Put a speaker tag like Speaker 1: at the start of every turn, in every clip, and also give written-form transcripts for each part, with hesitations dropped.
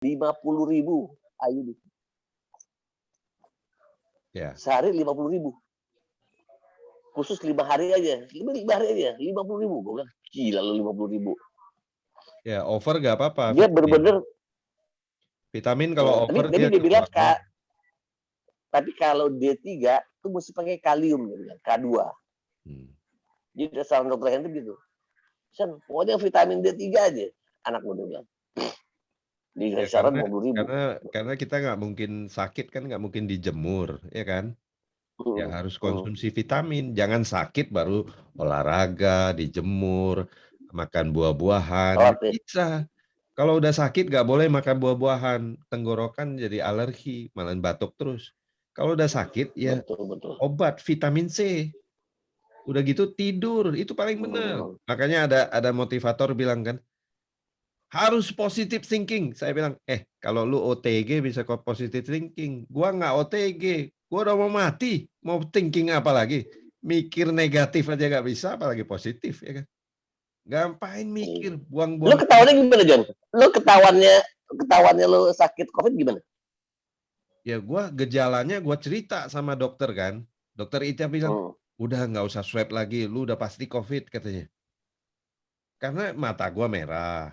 Speaker 1: 50.000. Ayo.
Speaker 2: Ya.
Speaker 1: Sehari 50.000. Khusus 5 hari aja. 5 hari aja. 50.000. Gue bilang, gila lu 50.000.
Speaker 2: Ya, over nggak apa-apa.
Speaker 1: Dia bener-bener.
Speaker 2: Vitamin kalau over
Speaker 1: Tapi dia bilang,
Speaker 2: kekuatan.
Speaker 1: tapi kalau D3 itu mesti pakai kalium, K2. Jadi saran dokter Henry gitu. Pokoknya vitamin D3 aja. Anak gue bilang.
Speaker 2: Ya,
Speaker 1: saran 50.000.
Speaker 2: Karena kita nggak mungkin sakit kan, nggak mungkin dijemur, ya kan? Ya harus konsumsi vitamin. Jangan sakit baru olahraga, dijemur, makan buah-buahan. Bisa. Kalau udah sakit nggak boleh makan buah-buahan. Tenggorokan jadi alergi, malah batuk terus. Kalau udah sakit ya
Speaker 1: betul.
Speaker 2: Obat vitamin C. Udah gitu tidur, itu paling benar. Makanya ada motivator bilang kan, harus positive thinking. Saya bilang, kalau lu OTG bisa kok positive thinking. Gua nggak OTG, gua udah mau mati. Mau thinking apa lagi? Mikir negatif aja nggak bisa, apalagi positif, ya kan? Ngapain mikir, buang-buang.
Speaker 1: Lu ketahuannya gimana, John? Lu ketahuannya lu sakit COVID gimana?
Speaker 2: Ya gejalanya gua cerita sama dokter kan. Dokter Ita bilang, udah nggak usah swab lagi, lu udah pasti COVID katanya. Karena mata gua merah.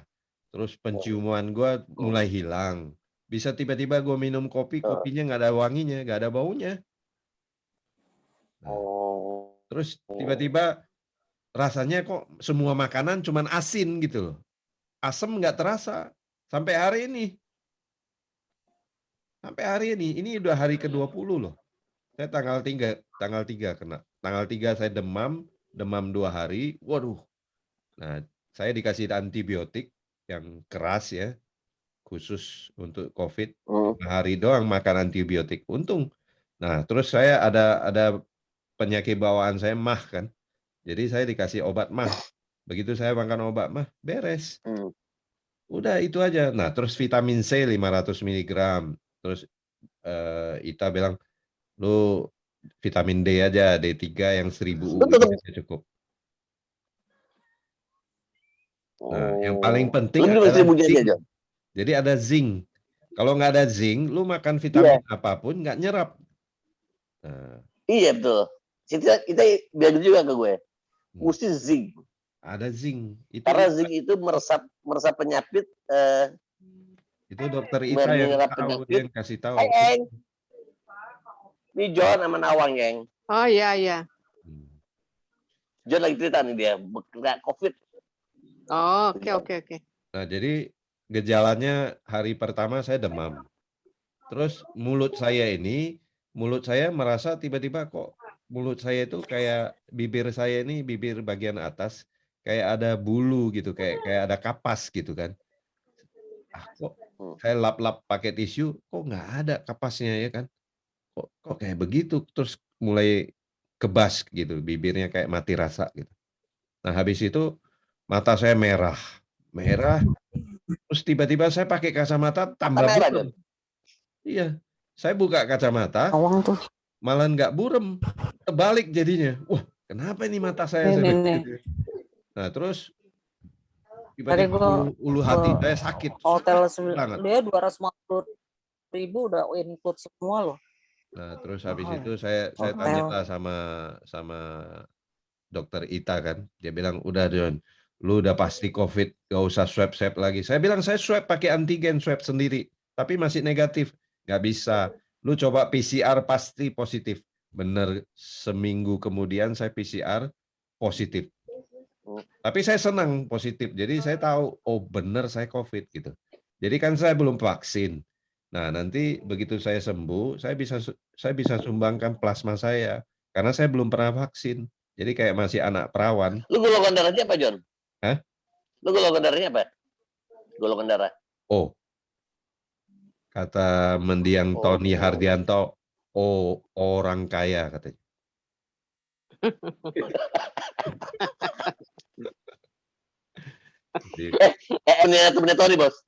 Speaker 2: Terus penciuman gue mulai hilang. Bisa tiba-tiba gue minum kopi, kopinya nggak ada wanginya, nggak ada baunya. Nah, terus tiba-tiba rasanya kok semua makanan cuman asin gitu loh. Asam nggak terasa sampai hari ini. Sampai hari ini udah hari ke-20 loh. Saya tanggal 3 kena. Tanggal 3 saya demam 2 hari. Waduh. Nah, saya dikasih antibiotik yang keras ya. Khusus untuk COVID, 5 hari doang makan antibiotik, untung. Nah, terus saya ada penyakit bawaan saya MAH kan, jadi saya dikasih obat MAH. Begitu saya makan obat MAH, beres. Udah itu aja. Nah, terus vitamin C 500 miligram. Terus Ita bilang, lu vitamin D aja, D3 yang 1000 UI aja cukup. Nah, yang paling penting adalah zinc. Jadi ada zinc. Kalau nggak ada zinc, lu makan vitamin apapun nggak nyerap. Nah.
Speaker 1: Iya betul. Kita bilang juga ke gue. Mesti zinc.
Speaker 2: Ada zinc.
Speaker 1: Karena zinc itu meresap penyakit.
Speaker 2: Itu dokter Ita yang tahu, dia yang kasih tahu.
Speaker 1: Hai, Eng. Ini John sama Nawang, Eng.
Speaker 3: Oh iya.
Speaker 1: John lagi cerita nih dia, kena COVID.
Speaker 3: Oh, oke.
Speaker 2: Nah, jadi gejalanya hari pertama saya demam. Terus mulut saya merasa tiba-tiba kok mulut saya itu kayak bibir saya ini, bibir bagian atas kayak ada bulu gitu, kayak ada kapas gitu kan. Kok saya lap-lap pakai tisu, kok nggak ada kapasnya ya kan? Kok kayak begitu? Terus mulai kebas gitu, bibirnya kayak mati rasa gitu. Nah, habis itu mata saya merah. Terus tiba-tiba saya pakai kacamata tambah buram. Iya, saya buka kacamata, malah nggak buram, terbalik jadinya. Wah, kenapa ini mata saya begitu? Nah, terus tiba-tiba ulu hati saya sakit.
Speaker 4: Hotel dia 250.000 udah include semua loh.
Speaker 2: Nah, terus habis itu saya tanya lah sama dokter Ita kan. Dia bilang, udah John, lu udah pasti COVID, gak usah swab lagi. Saya bilang, saya swab pakai antigen, swab sendiri. Tapi masih negatif. Gak bisa. Lu coba PCR pasti positif. Bener, seminggu kemudian saya PCR positif. Tapi saya senang positif. Jadi saya tahu, oh bener saya COVID gitu. Jadi kan saya belum vaksin. Nah, nanti begitu saya sembuh, saya bisa sumbangkan plasma saya karena saya belum pernah vaksin. Jadi kayak masih anak perawan.
Speaker 1: Lu golongan darahnya apa, John?
Speaker 2: Hah?
Speaker 1: Lu golongan darahnya apa? Golongan darah.
Speaker 2: Oh. Kata mendiang Tony Hardianto, oh orang kaya katanya.
Speaker 1: Ini temennya Tony, Bos.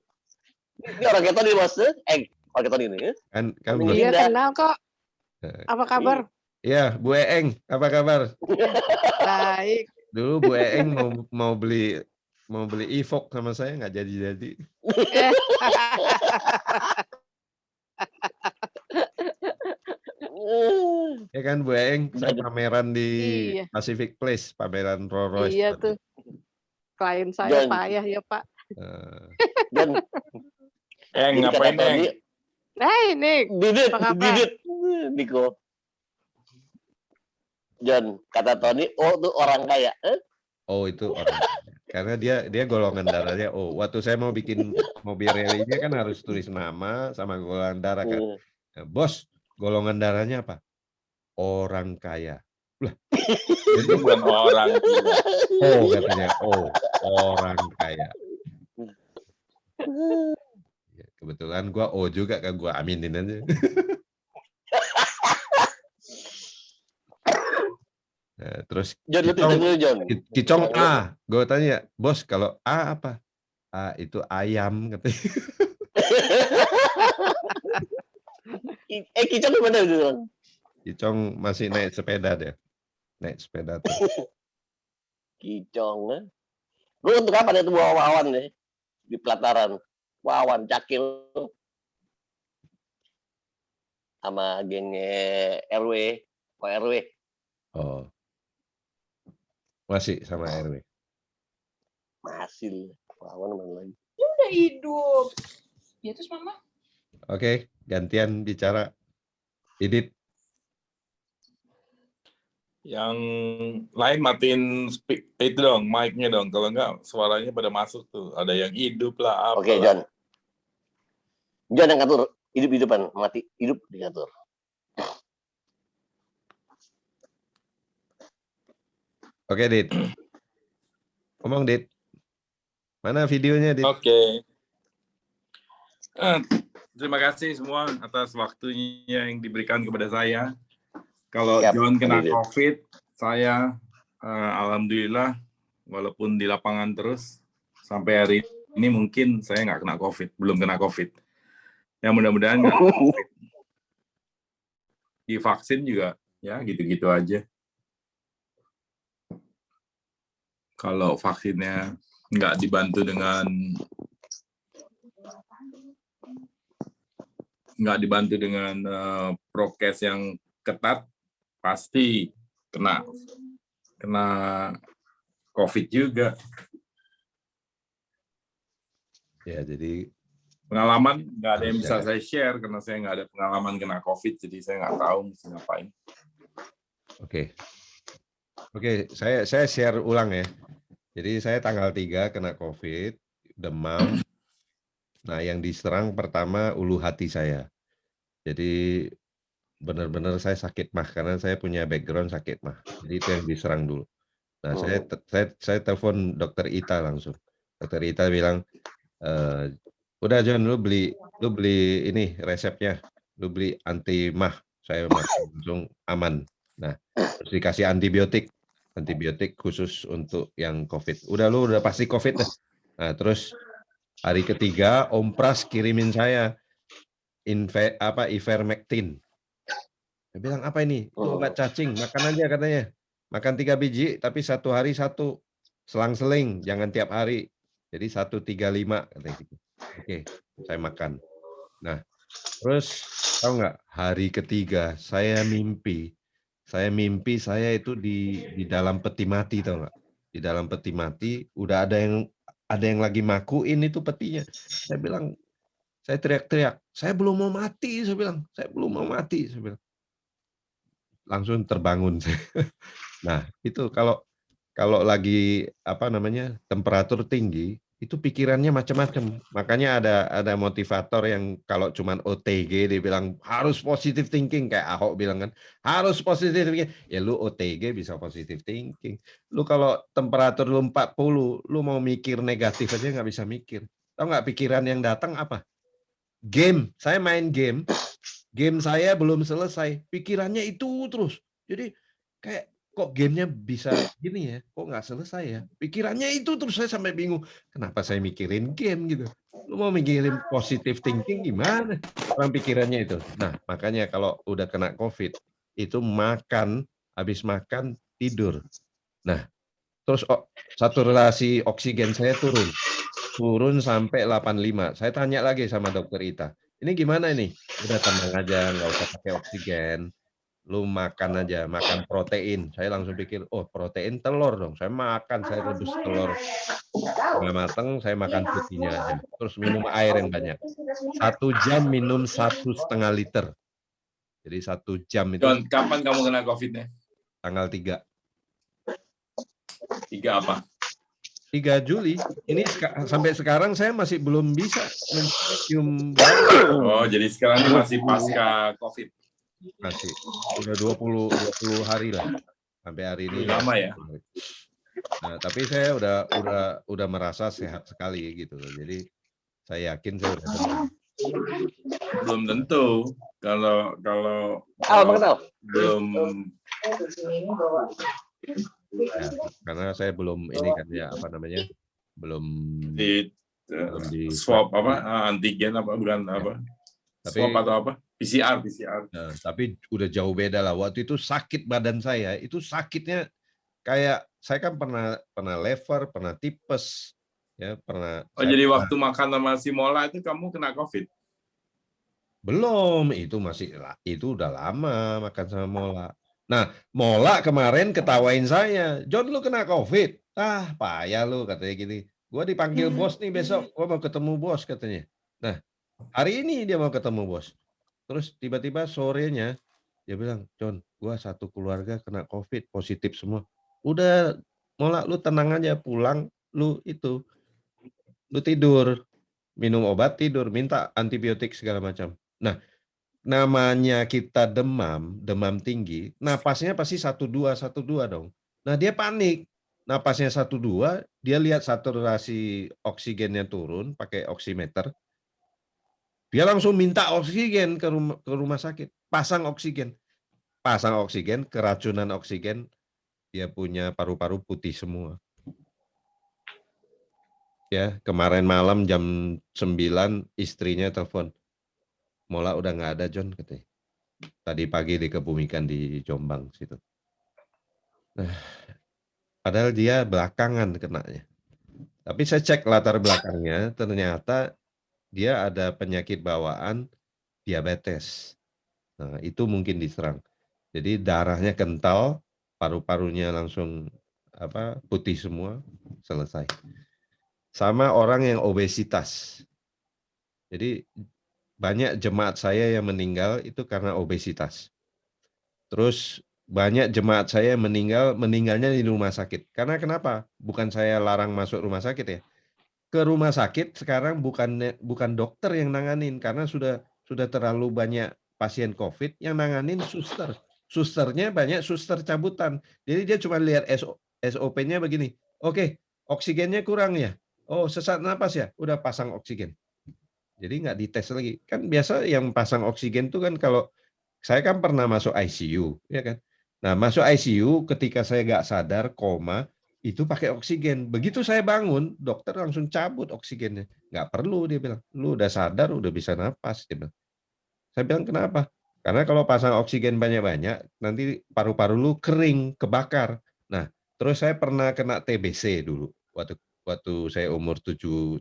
Speaker 1: Ini orang kayak Tony, Bos. Orang kayak Tony ini.
Speaker 3: Kan iya kenal kok. Apa kabar?
Speaker 2: Iya, Bu Eeng, apa kabar?
Speaker 3: Baik.
Speaker 2: Dulu Bu Eeng mau beli mau beli Evoque sama saya nggak jadi-jadi. Ya kan Bu Eng, saya pameran di
Speaker 3: Iya.
Speaker 2: Pacific Place, pameran Rolls Royce.
Speaker 3: Iya tuh. Klien saya
Speaker 1: Dan-
Speaker 3: payah ya Pak.
Speaker 1: Dan jadi
Speaker 5: ngapain
Speaker 1: kata Tony,
Speaker 3: Nah ini
Speaker 1: Didit,
Speaker 3: apa kabar?
Speaker 1: Didit, Niko. John, kata Tony, oh itu orang kaya.
Speaker 2: Oh itu orang. Karena dia golongan darahnya. Oh, waktu saya mau bikin mobil rally-nya kan harus tulis nama sama golongan darah kan. Nah, bos, golongan darahnya apa? Orang kaya. Lah,
Speaker 5: Itu bukan orang.
Speaker 2: oh katanya, oh orang kaya. Ya, kebetulan gua oh juga kan gua aminin aja. Nah, terus
Speaker 1: John, lu tuh dulu, John.
Speaker 2: Kicong A, gue tanya, bos kalau A apa? A itu ayam katanya.
Speaker 1: Kicong di mana itu, Bang?
Speaker 2: Kicong masih naik sepeda deh, naik sepeda tuh.
Speaker 1: Kicong. Lu untuk apa itu bawa Wawan deh di pelataran? Wawan Cakil sama gengnya RW, RW.
Speaker 2: Oh, masih sama RW.
Speaker 1: Masih Wawan mana lagi?
Speaker 6: Udah hidup. Ya terus mama.
Speaker 2: Oke, gantian bicara. Edit.
Speaker 5: Yang lain matiin itu dong, mic-nya dong. Kalau enggak suaranya pada masuk tuh. Ada yang hidup lah.
Speaker 1: Oke, John. John yang ngatur hidup-hidupan, mati hidup diatur.
Speaker 2: Oke, Dit. Ngomong, Dit. Mana videonya, Dit?
Speaker 5: Oke. Terima kasih semua atas waktunya yang diberikan kepada saya. Kalau
Speaker 1: Siap,
Speaker 5: John kena
Speaker 1: Dit.
Speaker 5: COVID, saya alhamdulillah walaupun di lapangan terus sampai hari ini mungkin saya nggak kena COVID, belum kena COVID. Ya mudah-mudahan nggak kena COVID. Di vaksin juga ya gitu-gitu aja. Kalau vaksinnya nggak dibantu dengan prokes yang ketat, pasti kena COVID juga.
Speaker 2: Ya, jadi
Speaker 5: Pengalaman nggak ada yang bisa saya share karena saya nggak ada pengalaman kena COVID, jadi saya nggak tahu mesti ngapain.
Speaker 2: Oke, saya share ulang ya. Jadi saya tanggal 3 kena COVID, demam. Nah, yang diserang pertama ulu hati saya. Jadi benar-benar saya sakit mah karena saya punya background sakit mah. Jadi itu yang diserang dulu. Nah, saya telepon dokter Ita langsung. Dokter Ita bilang, udah John, lu beli ini resepnya, lu beli anti mah. Saya langsung aman. Nah, terus dikasih antibiotik khusus untuk yang COVID. Lu udah pasti COVID dah. Nah, terus hari ketiga Om Pras kirimin saya ivermectin. Saya bilang apa ini? Itu obat cacing, makan aja katanya. Makan 3 biji tapi 1 hari 1. Selang-seling, jangan tiap hari. Jadi 1, 3, 5 katanya gitu. Oke, saya makan. Nah, terus tahu nggak, hari ketiga saya mimpi saya itu di dalam peti mati, tahu nggak? Di dalam peti mati udah ada yang lagi makuin itu petinya. Saya bilang, saya teriak-teriak, saya belum mau mati, saya bilang. Langsung terbangun saya. Nah, itu kalau lagi temperatur tinggi, itu pikirannya macam-macam. Makanya ada motivator yang kalau cuman OTG dia bilang harus positive thinking, kayak Ahok bilang kan, harus positive thinking. Ya lu OTG bisa positive thinking. Lu kalau temperatur lu 40, lu mau mikir negatif aja nggak bisa mikir. Tahu nggak pikiran yang datang apa? Game. Saya main game saya belum selesai, pikirannya itu terus. Jadi kayak kok gamenya bisa gini ya, kok nggak selesai ya, pikirannya itu terus. Saya sampai bingung, kenapa saya mikirin game gitu. Lu mau mikirin positive thinking gimana, orang pikirannya itu. Nah, makanya kalau udah kena COVID itu habis makan tidur. Nah, terus saturasi oksigen saya turun sampai 85. Saya tanya lagi sama dokter Ita, ini gimana ini? Udah tenang aja, nggak usah pakai oksigen, lu makan aja, makan protein. Saya langsung pikir, oh protein telur dong. Saya rebus telur setengah matang, saya makan putihnya aja. Terus minum air yang banyak. 1 jam minum 1,5 liter. Jadi 1 jam itu
Speaker 5: John, kapan kamu kena COVID-nya?
Speaker 2: tanggal 3.
Speaker 5: 3 apa?
Speaker 2: 3 Juli. Ini sampai sekarang saya masih belum bisa mencium bau.
Speaker 5: Oh, jadi sekarang ini masih pasca COVID.
Speaker 2: Masih. Udah 20 hari lah. Sampai hari ini.
Speaker 5: Lama ya?
Speaker 2: Nah, tapi saya udah merasa sehat sekali gitu. Jadi saya yakin saya udah sembuh.
Speaker 5: Belum tentu. Kalau belum
Speaker 2: Ya, karena saya belum ini kan ya apa namanya? Belum
Speaker 5: di swab antigen bukan apa?
Speaker 2: Tapi,
Speaker 5: swab atau apa? PCR.
Speaker 2: Nah, tapi udah jauh beda lah. Waktu itu sakit badan saya, itu sakitnya kayak saya kan pernah lever, pernah tipes, ya pernah.
Speaker 5: Jadi waktu makan sama si Mola itu kamu kena COVID?
Speaker 2: Belum, itu udah lama makan sama Mola. Nah, Mola kemarin ketawain saya, John lu kena COVID. Ah, payah lu katanya gini. Gua dipanggil bos nih besok, gua mau ketemu bos katanya. Nah, hari ini dia mau ketemu bos. Terus tiba-tiba sorenya dia bilang, John, gua satu keluarga kena COVID, positif semua. Udah, Mola lu tenang aja, pulang lu tidur, minum obat tidur, minta antibiotik segala macam. Nah, namanya kita demam tinggi, napasnya pasti 1-2 dong. Nah, dia panik. Napasnya 1-2, dia lihat saturasi oksigennya turun pakai oximeter. Dia langsung minta oksigen ke rumah sakit, pasang oksigen, keracunan oksigen, dia punya paru-paru putih semua. Ya, kemarin malam jam 9 istrinya telepon, Mola udah nggak ada John katanya. Tadi pagi dikebumikan di Jombang situ. Nah, padahal dia belakangan kenanya. Tapi saya cek latar belakangnya, ternyata dia ada penyakit bawaan diabetes. Nah, itu mungkin diserang. Jadi darahnya kental, paru-parunya langsung putih semua, selesai. Sama orang yang obesitas. Jadi banyak jemaat saya yang meninggal itu karena obesitas. Terus banyak jemaat saya meninggalnya di rumah sakit. Karena kenapa? Bukan saya larang masuk rumah sakit ya. Ke rumah sakit sekarang bukan dokter yang nanganin karena sudah terlalu banyak pasien COVID yang nanganin suster. Susternya banyak suster cabutan. Jadi dia cuma lihat SOP-nya begini. Oke, oksigennya kurang ya. Oh, sesak napas ya. Udah pasang oksigen. Jadi nggak dites lagi. Kan biasa yang pasang oksigen itu kan kalau saya kan pernah masuk ICU, ya kan. Nah, masuk ICU ketika saya nggak sadar, koma, itu pakai oksigen. Begitu saya bangun, dokter langsung cabut oksigennya. Nggak perlu, dia bilang. Lu udah sadar, udah bisa napas. Dia bilang. Saya bilang, kenapa? Karena kalau pasang oksigen banyak-banyak, nanti paru-paru lu kering, kebakar. Nah, terus saya pernah kena TBC dulu, waktu saya umur 17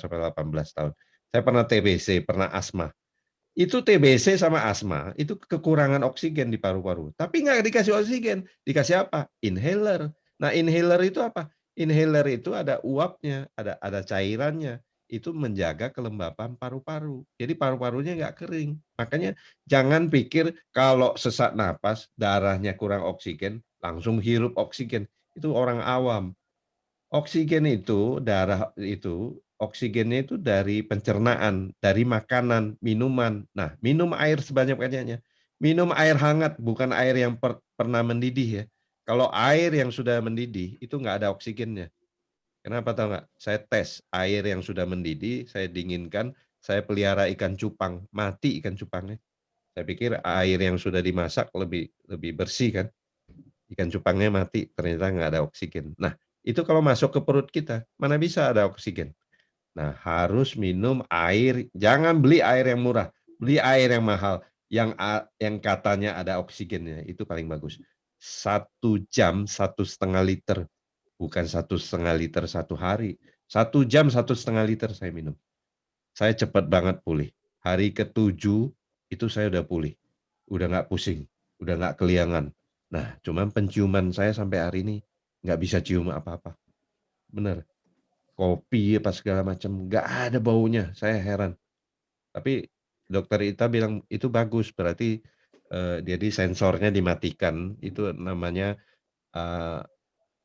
Speaker 2: sampai 18 tahun. Saya pernah TBC, pernah asma. Itu TBC sama asma, itu kekurangan oksigen di paru-paru. Tapi nggak dikasih oksigen, dikasih apa? Inhaler. Nah, inhaler itu apa? Inhaler itu ada uapnya, ada cairannya. Itu menjaga kelembapan paru-paru. Jadi paru-parunya nggak kering. Makanya jangan pikir kalau sesak napas, darahnya kurang oksigen, langsung hirup oksigen. Itu orang awam. Oksigen itu, oksigennya itu dari pencernaan, dari makanan, minuman. Nah, minum air sebanyak-banyaknya. Minum air hangat, bukan air yang pernah mendidih ya. Kalau air yang sudah mendidih, itu nggak ada oksigennya. Kenapa tahu nggak? Saya tes air yang sudah mendidih, saya dinginkan, saya pelihara ikan cupang, mati ikan cupangnya. Saya pikir air yang sudah dimasak lebih bersih kan. Ikan cupangnya mati, ternyata nggak ada oksigen. Nah, itu kalau masuk ke perut kita, mana bisa ada oksigen. Nah, harus minum air, jangan beli air yang murah, beli air yang mahal, yang katanya ada oksigennya, itu paling bagus. 1 jam 1,5 liter bukan 1,5 liter satu hari. 1 jam 1,5 liter saya minum. Saya cepat banget pulih. Hari ke-7 itu saya udah pulih. Udah nggak pusing, udah nggak keliangan. Nah, cuman penciuman saya sampai hari ini nggak bisa cium apa-apa. Bener. Kopi apa segala macam, nggak ada baunya. Saya heran. Tapi dokter Ita bilang itu bagus, berarti jadi sensornya dimatikan. Itu namanya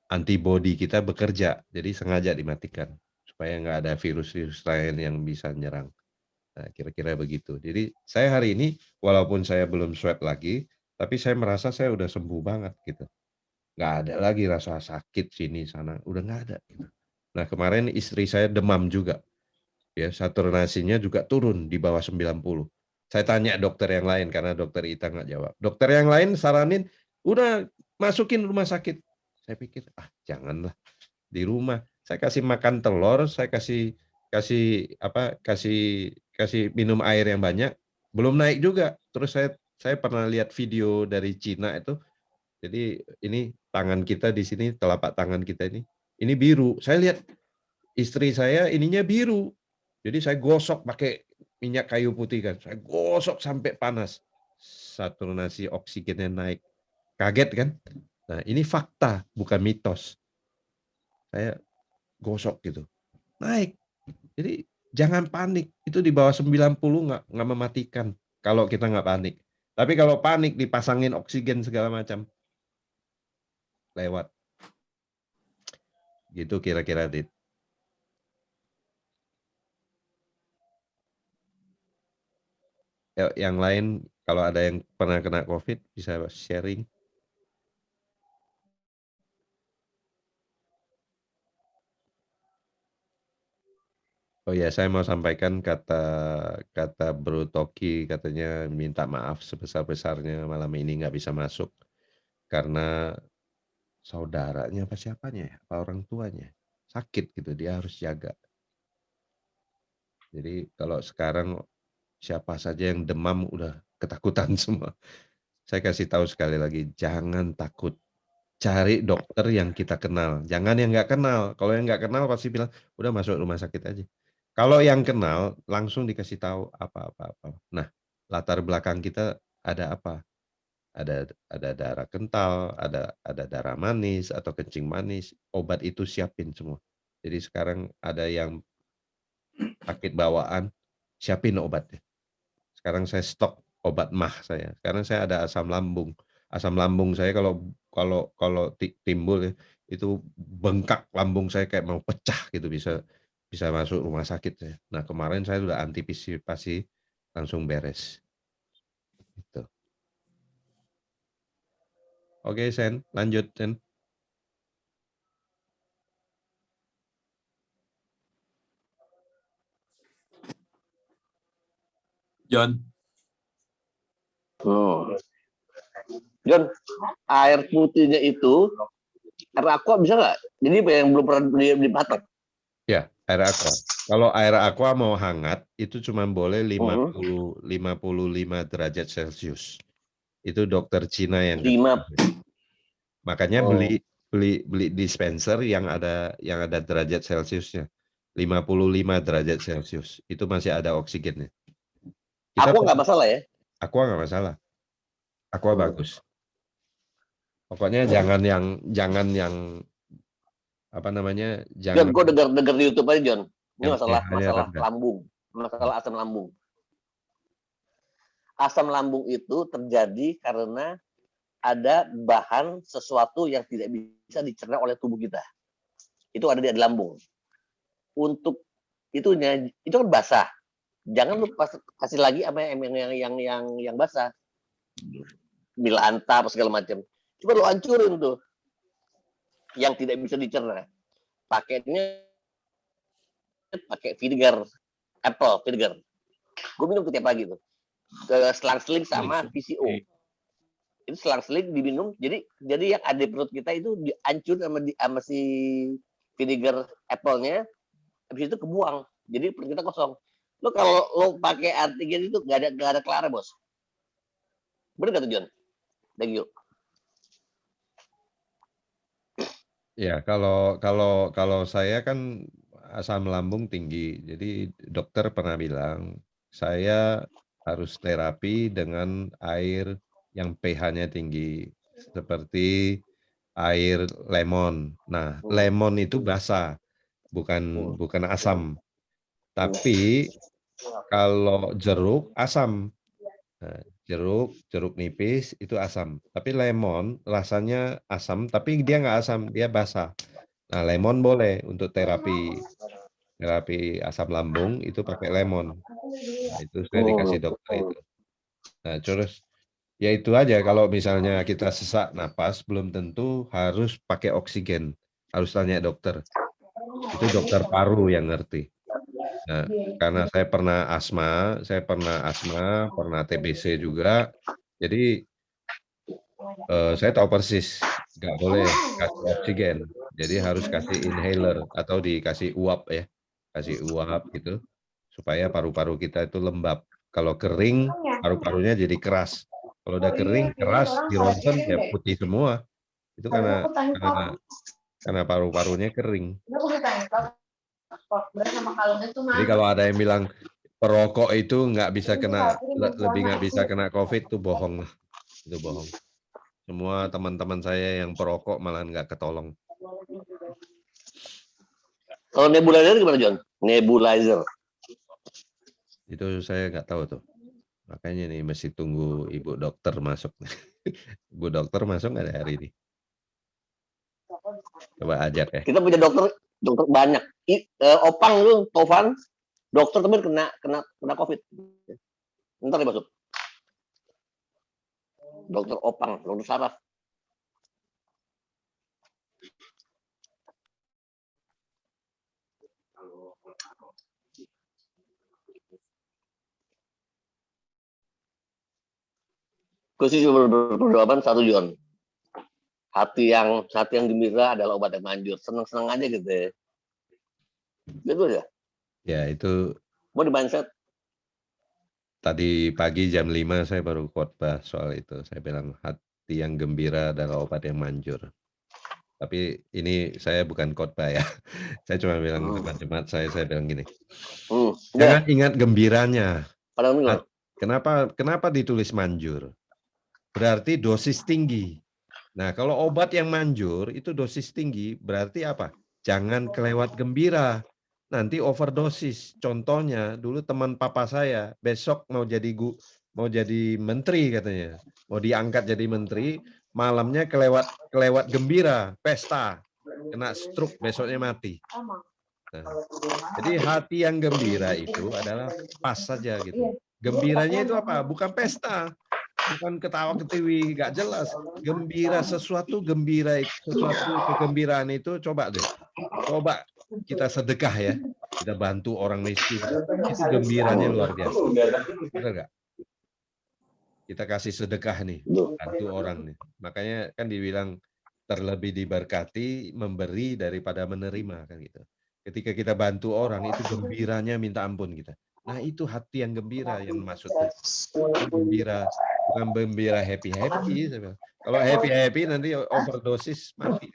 Speaker 2: antibodi kita bekerja, jadi sengaja dimatikan supaya nggak ada virus-virus lain yang bisa nyerang. Nah, kira-kira begitu. Jadi saya hari ini walaupun saya belum swab lagi, tapi saya merasa saya udah sembuh banget gitu. Nggak ada lagi rasa sakit sini sana, udah nggak ada. Gitu. Nah kemarin istri saya demam juga, ya saturasinya juga turun di bawah 90. Saya tanya dokter yang lain karena dokter Ita nggak jawab. Dokter yang lain saranin udah masukin rumah sakit. Saya pikir janganlah di rumah. Saya kasih makan telur, saya kasih minum air yang banyak, belum naik juga. Terus saya pernah lihat video dari Cina itu. Jadi ini tangan kita di sini, telapak tangan kita ini biru. Saya lihat istri saya ininya biru. Jadi saya gosok pakai minyak kayu putih kan. Saya gosok sampai panas. Saturasi oksigennya naik. Kaget kan? Nah, ini fakta, bukan mitos. Saya gosok gitu. Naik. Jadi jangan panik. Itu di bawah 90 nggak mematikan kalau kita nggak panik. Tapi kalau panik dipasangin oksigen segala macam, lewat. Gitu kira-kira, Dit. Yang lain, kalau ada yang pernah kena COVID, bisa sharing. Oh ya, saya mau sampaikan kata Bro Toki, katanya minta maaf sebesar-besarnya malam ini nggak bisa masuk karena saudaranya apa siapanya ya, apa orang tuanya sakit gitu, dia harus jaga. Jadi kalau sekarang siapa saja yang demam udah ketakutan semua. Saya kasih tahu sekali lagi, jangan takut. Cari dokter yang kita kenal, jangan yang nggak kenal. Kalau yang nggak kenal pasti bilang, udah masuk rumah sakit aja. Kalau yang kenal, langsung dikasih tahu apa-apa. Nah, latar belakang kita ada apa? Ada darah kental, ada darah manis atau kencing manis. Obat itu siapin semua. Jadi sekarang ada yang sakit bawaan, siapin obatnya. Sekarang saya stok obat mah saya. Sekarang saya ada asam lambung. Asam lambung saya kalau timbul ya, itu bengkak lambung saya kayak mau pecah gitu, bisa masuk rumah sakit saya. Nah, kemarin saya sudah antisipasi langsung beres. Gitu. Oke, Sen, lanjut, Sen.
Speaker 5: John.
Speaker 1: John, air putihnya itu air aqua bisa nggak? Jadi yang belum pernah dipatok.
Speaker 2: Ya, air aqua. Kalau air aqua mau hangat itu cuma boleh 55 derajat Celcius. Itu dokter Cina yang
Speaker 1: 5.
Speaker 2: makanya beli dispenser yang ada derajat Celciusnya. 55 derajat Celcius. Itu masih ada oksigennya.
Speaker 1: Aqua nggak masalah ya?
Speaker 2: Aqua nggak masalah. Aqua bagus. Pokoknya jangan yang apa namanya?
Speaker 1: John, gue dengar di YouTube aja, John. Ini masalah
Speaker 2: rendah.
Speaker 1: lambung, masalah asam lambung. Asam lambung itu terjadi karena ada bahan sesuatu yang tidak bisa dicerna oleh tubuh kita. Itu ada di lambung. Untuk itunya, itu kan basah. Jangan lu kasih lagi apa yang basah. Bila anta apa segala macam. Coba lu hancurin tuh. Yang tidak bisa dicerna. Pakainya pakai vinegar, apple vinegar. Gue minum setiap pagi tuh. Selang-seling sama PCO. Itu selang-seling diminum. Jadi yang ada di perut kita itu dihancur sama si vinegar apple-nya. Habis itu kebuang. Jadi perut kita kosong. Lo kalau lo pakai antigen itu nggak ada kelar, bos. Bener gak tuh, John? Thank you.
Speaker 2: Ya, kalau saya kan asam lambung tinggi. Jadi dokter pernah bilang saya harus terapi dengan air yang pH-nya tinggi seperti air lemon. Nah, lemon itu basah, bukan asam. Tapi kalau jeruk asam. Nah, jeruk nipis itu asam. Tapi lemon rasanya asam, tapi dia nggak asam, dia basah. Nah, lemon boleh untuk terapi asam lambung itu pakai lemon. Nah, itu saya dikasih dokter itu. Nah, terus ya itu aja kalau misalnya kita sesak napas belum tentu harus pakai oksigen. Harus tanya dokter. Itu dokter paru yang ngerti. Nah, karena saya pernah asma, pernah TBC juga. Jadi saya tahu persis nggak boleh kasih oksigen. Jadi harus kasih inhaler atau dikasih uap ya. Kasih uap gitu supaya paru-paru kita itu lembab. Kalau kering, paru-parunya jadi keras. Kalau udah kering, keras, di ronsen ya putih semua. Itu karena paru-parunya kering. Jadi kalau ada yang bilang perokok itu nggak bisa lebih nggak bisa kena COVID itu bohong lah. Itu bohong. Semua teman-teman saya yang perokok malah nggak ketolong.
Speaker 1: Kalau nebulizer gimana, John? Nebulizer.
Speaker 2: Itu saya nggak tahu tuh. Makanya nih mesti tunggu ibu dokter masuk. Ibu dokter masuk nggak ada hari ini? Coba ajak ya.
Speaker 1: Kita punya dokter banyak. Opang lu, Tovan, dokter temen kena COVID. Ntar dia masuk. Dokter Opang, dokter saraf. Khusus berdoaban satu, John. Hati yang gembira adalah obat yang manjur. Senang-senang aja gitu ya. Gitu ya.
Speaker 2: Ya itu.
Speaker 1: Mau di mindset.
Speaker 2: Tadi pagi jam 5 saya baru khotbah soal itu. Saya bilang hati yang gembira adalah obat yang manjur. Tapi ini saya bukan khotbah ya. Saya cuma bilang sama jemaat saya bilang gini. Jangan ingat gembiranya. Kenapa ditulis manjur? Berarti dosis tinggi. Nah, kalau obat yang manjur itu dosis tinggi, berarti apa? Jangan kelewat gembira. Nanti overdosis. Contohnya, dulu teman papa saya besok mau jadi menteri katanya. Mau diangkat jadi menteri, malamnya kelewat gembira, pesta. Kena stroke, besoknya mati. Nah, jadi hati yang gembira itu adalah pas saja gitu. Gembiranya itu apa? Bukan pesta. Bukan ketawa-ketiwi, nggak jelas. Gembira sesuatu kegembiraan itu coba deh. Coba kita sedekah ya. Kita bantu orang miskin. Itu gembiranya luar biasa. Benar nggak? Kita kasih sedekah nih, bantu orang nih. Makanya kan dibilang terlebih diberkati memberi daripada menerima kan gitu. Ketika kita bantu orang itu gembiranya minta ampun kita. Nah, itu hati yang gembira yang maksudnya. Gembira, bukan gembira happy. Kalau happy nanti overdosis mati.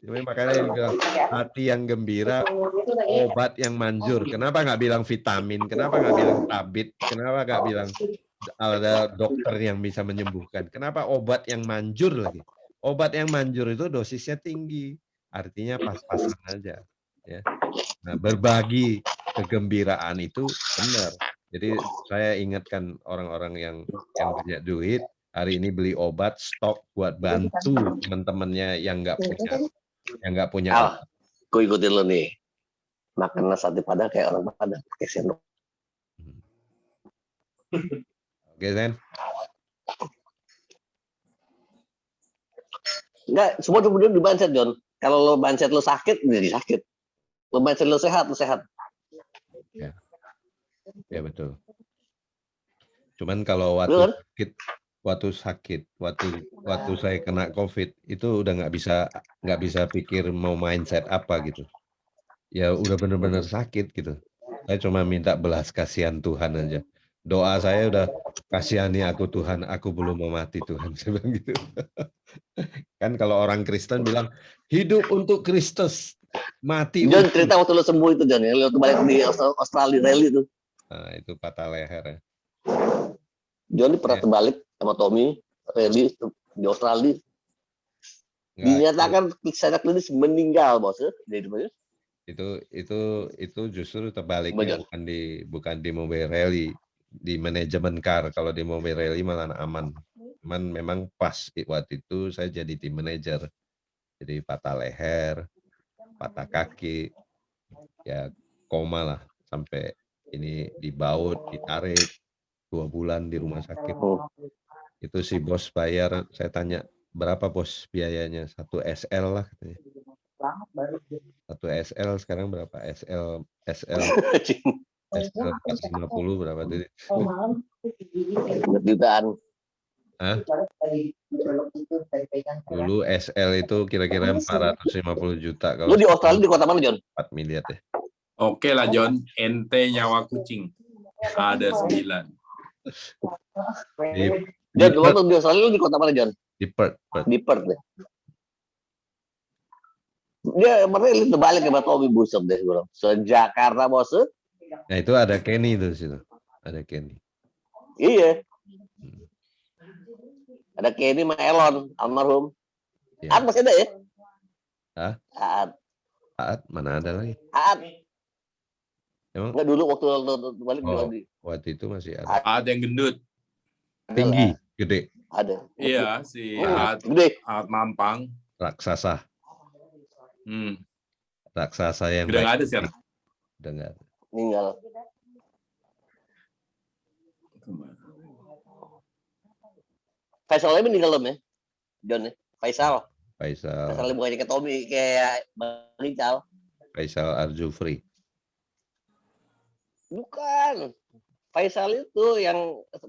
Speaker 2: Makanya bilang hati yang gembira, obat yang manjur. Kenapa nggak bilang vitamin? Kenapa nggak bilang tabit? Kenapa nggak bilang ada dokter yang bisa menyembuhkan? Kenapa obat yang manjur lagi? Obat yang manjur itu dosisnya tinggi, artinya pas-pasan aja. Ya. Nah, berbagi kegembiraan itu benar. Jadi saya ingatkan orang-orang yang punya duit hari ini beli obat stok buat bantu teman-temannya yang nggak punya.
Speaker 1: Gue ikutin lo nih. Makan sate padang kayak orang Padang pakai sendok.
Speaker 2: Oke, Zen.
Speaker 1: Enggak, semua kemudian di mindset, John. Kalau lo mindset lo sakit, jadi sakit. Lo mindset lo sehat, lo sehat.
Speaker 2: Ya betul. Cuman kalau waktu saya kena COVID itu udah nggak bisa pikir mau mindset apa gitu. Ya udah bener-bener sakit gitu. Saya cuma minta belas kasihan Tuhan aja. doa saya udah, kasihani aku Tuhan, aku belum mau mati Tuhan. Saya bilang gitu. Kan kalau orang Kristen bilang, hidup untuk Kristus, mati
Speaker 1: John
Speaker 2: untuk.
Speaker 1: cerita waktu lo sembuh itu John, yang lo kembali di Australia rally itu.
Speaker 2: Nah, itu patah leher ya.
Speaker 1: John ini pernah
Speaker 2: Ya.
Speaker 1: terbalik sama Tommy rally di Australia.
Speaker 2: Enggak,
Speaker 1: Dinyatakan secara klinis meninggal bos.
Speaker 2: itu justru terbaliknya
Speaker 1: John.
Speaker 2: bukan di mobil rally, di manajemen car. Kalau di mobil rally malah aman. Cuman memang pas waktu itu saya jadi tim manajer. Jadi patah leher, patah kaki, ya koma lah sampai ini dibaut, ditarik 2 bulan di rumah sakit. Itu si bos bayar, saya tanya berapa bos biayanya? 1 SL lah katanya. 1 SL sekarang berapa? SL 450 berapa tuh?
Speaker 1: Jutaan.
Speaker 2: Hah? Dulu SL itu kira-kira 450 juta.
Speaker 1: Lu di Australia di kota mana John?
Speaker 2: 4 miliar ya.
Speaker 5: Oke lah John, ente nyawa kucing. Ada 9.
Speaker 1: John, waktu di Australia lu di kota mana John?
Speaker 2: Di Perth.
Speaker 1: Di Perth deh. Dia mereka terbalik sama Tommy Busuk deh bro. Se-Jakarta bos.
Speaker 2: Nah itu ada Kenny itu situ. Ada Kenny.
Speaker 1: Iya. Ada Kenny sama Elon almarhum.
Speaker 2: Ya.
Speaker 1: Aat masih ada ya?
Speaker 2: Hah?
Speaker 1: Aat.
Speaker 2: Mana ada lagi?
Speaker 1: Aat.
Speaker 2: Emang?
Speaker 1: Enggak dulu waktu balik di
Speaker 2: waktu itu masih ada.
Speaker 5: Ada yang gendut.
Speaker 2: Tinggi, gede.
Speaker 1: Ada.
Speaker 5: Iya, si
Speaker 1: Gede.
Speaker 5: Aat Mampang.
Speaker 2: Raksasa. Raksasa yang
Speaker 5: Udah nggak ada sekarang.
Speaker 2: Udah nggak ada.
Speaker 1: Meninggal. Faisal meninggal belum ya? John ya? Faisal bukannya kayak Tommy kayak Bang Ical.
Speaker 2: Faisal Aljufri.
Speaker 1: Bukan. Faisal itu yang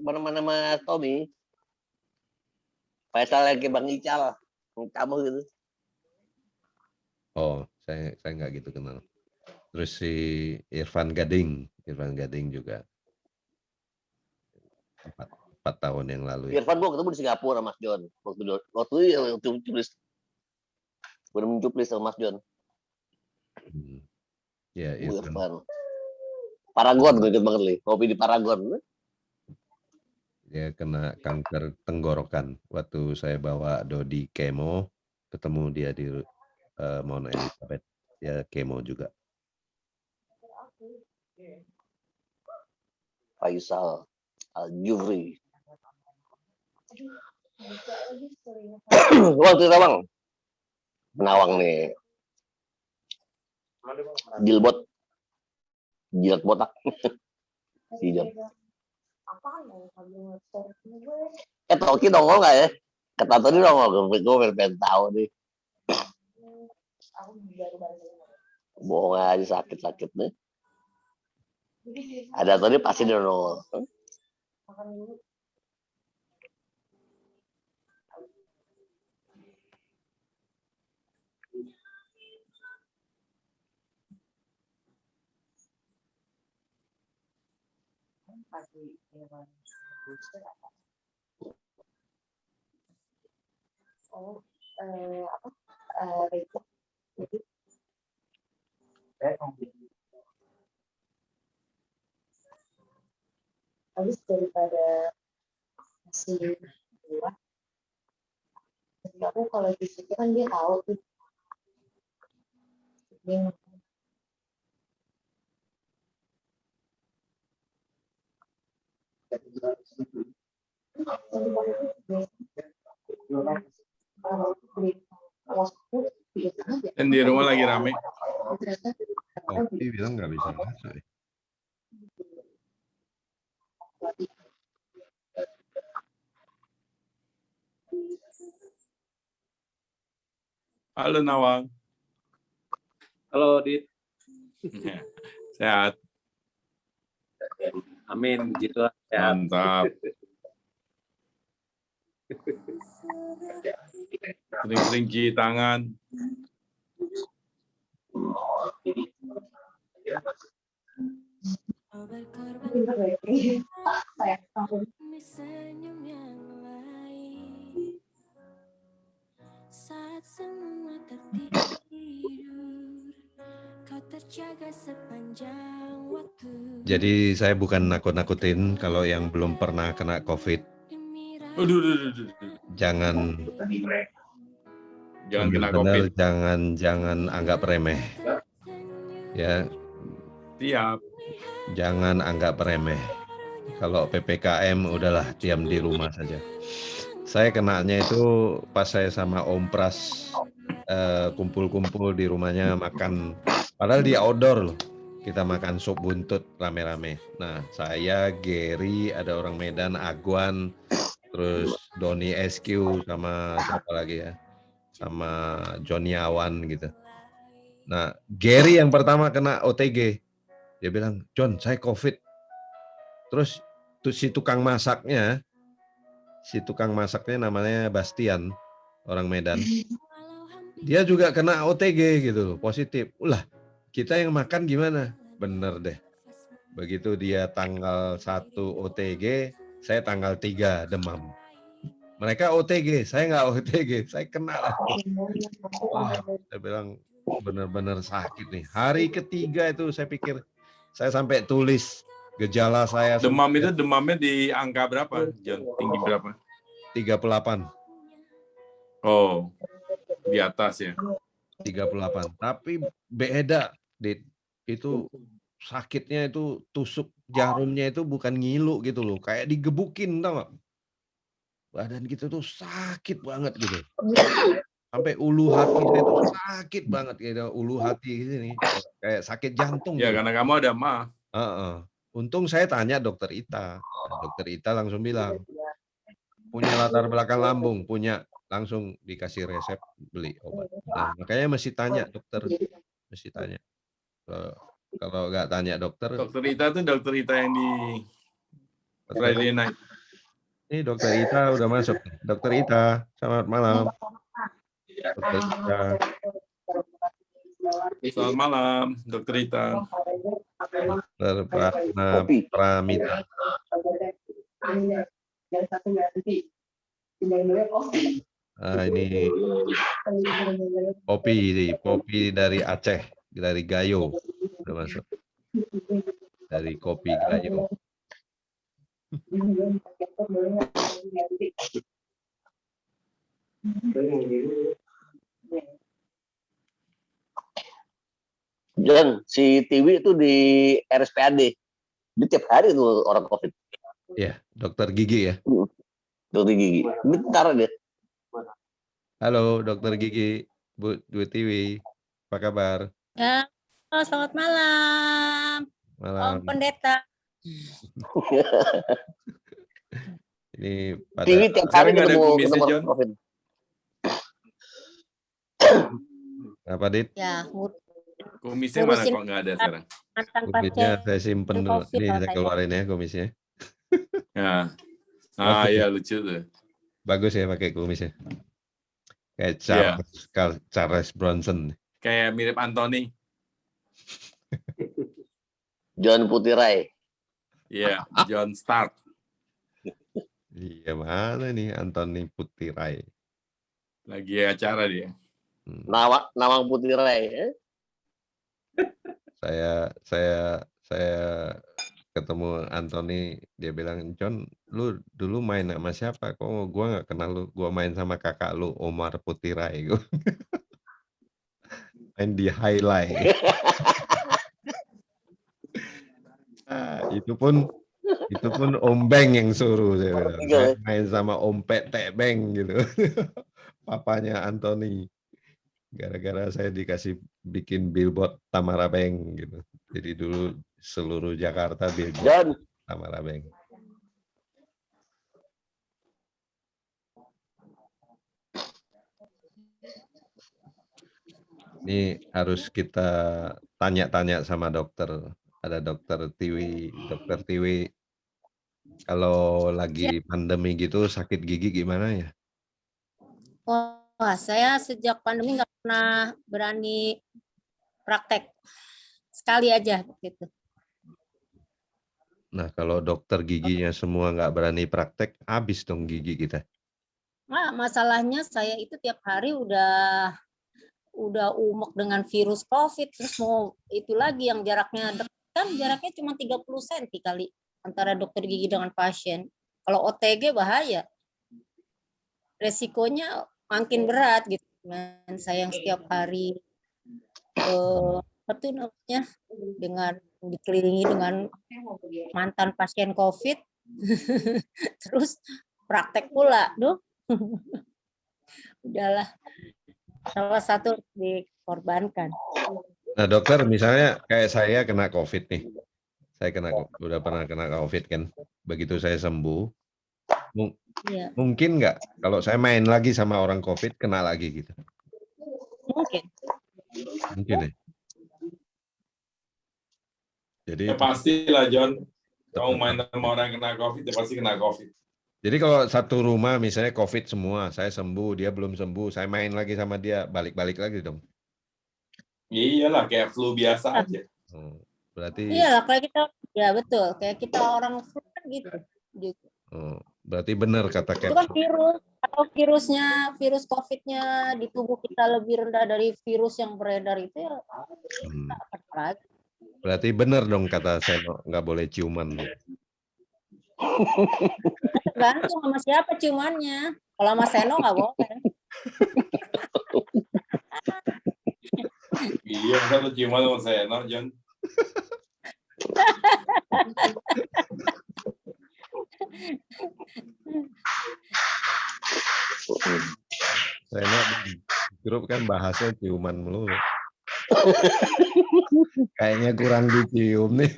Speaker 1: mana-mana sama Tommy. Faisal yang kayak Bang Ical. Kamu gitu.
Speaker 2: Oh, saya nggak gitu kenal. Terus si Irfan Gading juga 4 tahun yang lalu.
Speaker 1: Irfan gua ketemu di Singapura Mas John. Waktu mencuplis. Gua mencuplis sama Mas John.
Speaker 2: Ya,
Speaker 1: Irfan. Paragon gue inget banget nih. Kopi di Paragon.
Speaker 2: Dia kena kanker tenggorokan. Waktu saya bawa Dodi kemo, ketemu dia di Mount Elizabeth. Dia kemo juga.
Speaker 1: Faisal Aljufri. Waktu itu Bang. Menawang nih. Jilbot. Jilat botak. Si John. Toki nongol nggak ya? Kata tadi nongol. Gue pengen tahu nih. Bohong aja sakit nih. Ada tadi pasti dia nongol.
Speaker 7: Habis daripada masih buat, aku kalau di situ kan dia tahu tuh.
Speaker 5: Dan di rumah lagi rame.
Speaker 2: Oh, dia bilang nggak bisa masuk.
Speaker 5: Halo Nawang.
Speaker 8: Halo Dit.
Speaker 5: Sehat.
Speaker 8: Amin, puji Tuhan. Sehat.
Speaker 5: Mantap. Sering-sering cuci tangan.
Speaker 7: pintar banget. Sayang, ampun.
Speaker 9: Senyum yang lain saat semua tertidur, kau terjaga sepanjang waktu.
Speaker 2: Jadi saya bukan nakut-nakutin kalau yang belum pernah kena COVID. Jangan
Speaker 5: Jangan kena
Speaker 2: benar-benar
Speaker 5: COVID.
Speaker 2: jangan anggap remeh. Ya,
Speaker 5: Siap.
Speaker 2: jangan anggap remeh. Kalau PPKM udahlah diam di rumah saja. Saya kenanya itu pas saya sama Om Pras kumpul-kumpul di rumahnya makan, padahal di outdoor loh. Kita makan sup buntut rame-rame. Nah, saya, Gary, ada orang Medan, Agwan, terus Doni SQ sama siapa lagi ya? Sama Joni Awan gitu. Nah, Gary yang pertama kena OTG. Dia bilang, "John, saya COVID." Terus si tukang masaknya namanya Bastian, orang Medan. Dia juga kena OTG gitu loh, positif. Ulah, kita yang makan gimana? Bener deh. Begitu dia tanggal 1 OTG, saya tanggal 3 demam. Mereka OTG, saya nggak OTG, saya kena lah. Wah, saya bilang benar-benar sakit nih. Hari ketiga itu saya pikir, saya sampai tulis gejala saya.
Speaker 5: Demam itu demamnya di angka berapa, John? Tinggi berapa?
Speaker 2: 38.
Speaker 5: Oh, di atas ya.
Speaker 2: 38. Tapi beda, Dit. Itu sakitnya itu tusuk jarumnya itu bukan ngilu gitu loh, kayak digebukin, tau gak? Badan kita tuh sakit banget gitu. Sampai ulu hati saya tuh sakit banget gitu, ulu hati sini kayak sakit jantung
Speaker 5: Ya
Speaker 2: gitu.
Speaker 5: karena kamu ada mah.
Speaker 2: Untung saya tanya dokter Ita. Nah, dokter Ita langsung bilang, punya latar belakang lambung, punya, langsung dikasih resep beli obat. Nah, makanya mesti tanya dokter, mesti tanya. Kalau nggak tanya dokter.
Speaker 5: Dokter Ita tuh dokter Ita yang di Friday Night.
Speaker 2: Ini dokter Ita udah masuk. Dokter Ita, selamat malam. Dokter Ita.
Speaker 5: Selamat malam, Dokter Ita.
Speaker 2: Dokter Pramita. Ini Popi dari Aceh, dari Gayo udah masuk. Dari Kopi Gayo.
Speaker 1: John, si Tiwi itu di RSPAD. Dia tiap hari tuh orang COVID.
Speaker 2: Iya, dokter gigi ya.
Speaker 1: Dokter gigi. Bentar deh.
Speaker 2: Halo, dokter gigi, Bu Tiwi. Apa kabar?
Speaker 10: Ya, selamat malam.
Speaker 2: Malam.
Speaker 10: Om Pendeta.
Speaker 2: Ini pada
Speaker 1: Tiwi tiap hari
Speaker 5: nggak ada
Speaker 1: ketemu
Speaker 5: kumisnya, John?
Speaker 1: COVID.
Speaker 2: apa, Dit?
Speaker 10: Ya,
Speaker 5: Kumisnya mana kok nggak ada sekarang?
Speaker 2: Kumisnya saya simpen dulu. Ini saya keluarin ya kumisnya.
Speaker 5: Ya. Iya lucu tuh.
Speaker 2: Bagus ya pakai kumisnya. Kayak Charles Bronson.
Speaker 5: Kayak mirip Anthony.
Speaker 1: John Putirai.
Speaker 5: Iya, John Stark.
Speaker 2: Iya, mana nih Anthony Putirai?
Speaker 5: Lagi acara dia.
Speaker 1: Nawang Putirai.
Speaker 2: Saya ketemu Anthony, dia bilang, "John, lu dulu main sama siapa? Kok gua nggak kenal lu? Gua main sama kakak lu, Omar Putirai." Main di highlight. Itu pun Om Beng yang suruh, saya bilang. Saya main sama Om Petek Beng gitu. Papanya Anthony. Gara-gara saya dikasih bikin billboard Tamara Beng gitu. Jadi dulu seluruh Jakarta billboard Tamara Beng. Ini harus kita tanya-tanya sama dokter. Ada dokter Tiwi. Dokter Tiwi, kalau lagi pandemi gitu sakit gigi gimana ya?
Speaker 10: Wah, saya sejak pandemi nggak pernah berani praktek. Sekali aja gitu.
Speaker 2: Nah, kalau dokter giginya semua nggak berani praktek, habis dong gigi kita.
Speaker 10: Nah, masalahnya saya itu tiap hari udah umek dengan virus COVID, terus mau itu lagi yang jaraknya dekat, kan jaraknya cuma 30 cm kali antara dokter gigi dengan pasien. Kalau OTG bahaya. Resikonya makin berat gitu. Dan saya yang setiap hari apa tuh namanya, dengan dikelilingi dengan mantan pasien COVID, terus praktek pula, udahlah, salah satu dikorbankan.
Speaker 2: Nah, dokter, misalnya kayak saya kena COVID nih. Saya udah pernah kena COVID kan. Begitu saya sembuh,
Speaker 10: Ya,
Speaker 2: mungkin nggak kalau saya main lagi sama orang COVID kena lagi gitu?
Speaker 10: mungkin.
Speaker 2: Mungkin ya. Jadi
Speaker 5: Ya pastilah John. Kamu main sama orang yang kena COVID, ya pasti kena COVID.
Speaker 2: Jadi kalau satu rumah misalnya COVID semua, saya sembuh, dia belum sembuh, saya main lagi sama dia, balik-balik lagi dong.
Speaker 5: Ya iyalah, kayak flu biasa aja.
Speaker 2: Berarti
Speaker 10: Iya, kayak kita, ya betul, kayak kita orang flu kan gitu.
Speaker 2: berarti benar kata
Speaker 10: Itu kan
Speaker 2: Capsule.
Speaker 10: virus, atau virus COVID-nya di tubuh kita lebih rendah dari virus yang beredar itu ya. Lagi.
Speaker 2: Berarti benar dong kata Seno, nggak boleh ciuman.
Speaker 10: Tergantung sama siapa ciumannya. Kalau sama Seno nggak boleh.
Speaker 5: Iya, kalau ciuman sama saya, no, John.
Speaker 2: Seno di grup kan bahasnya ciuman melulu. Kayaknya kurang dicium nih.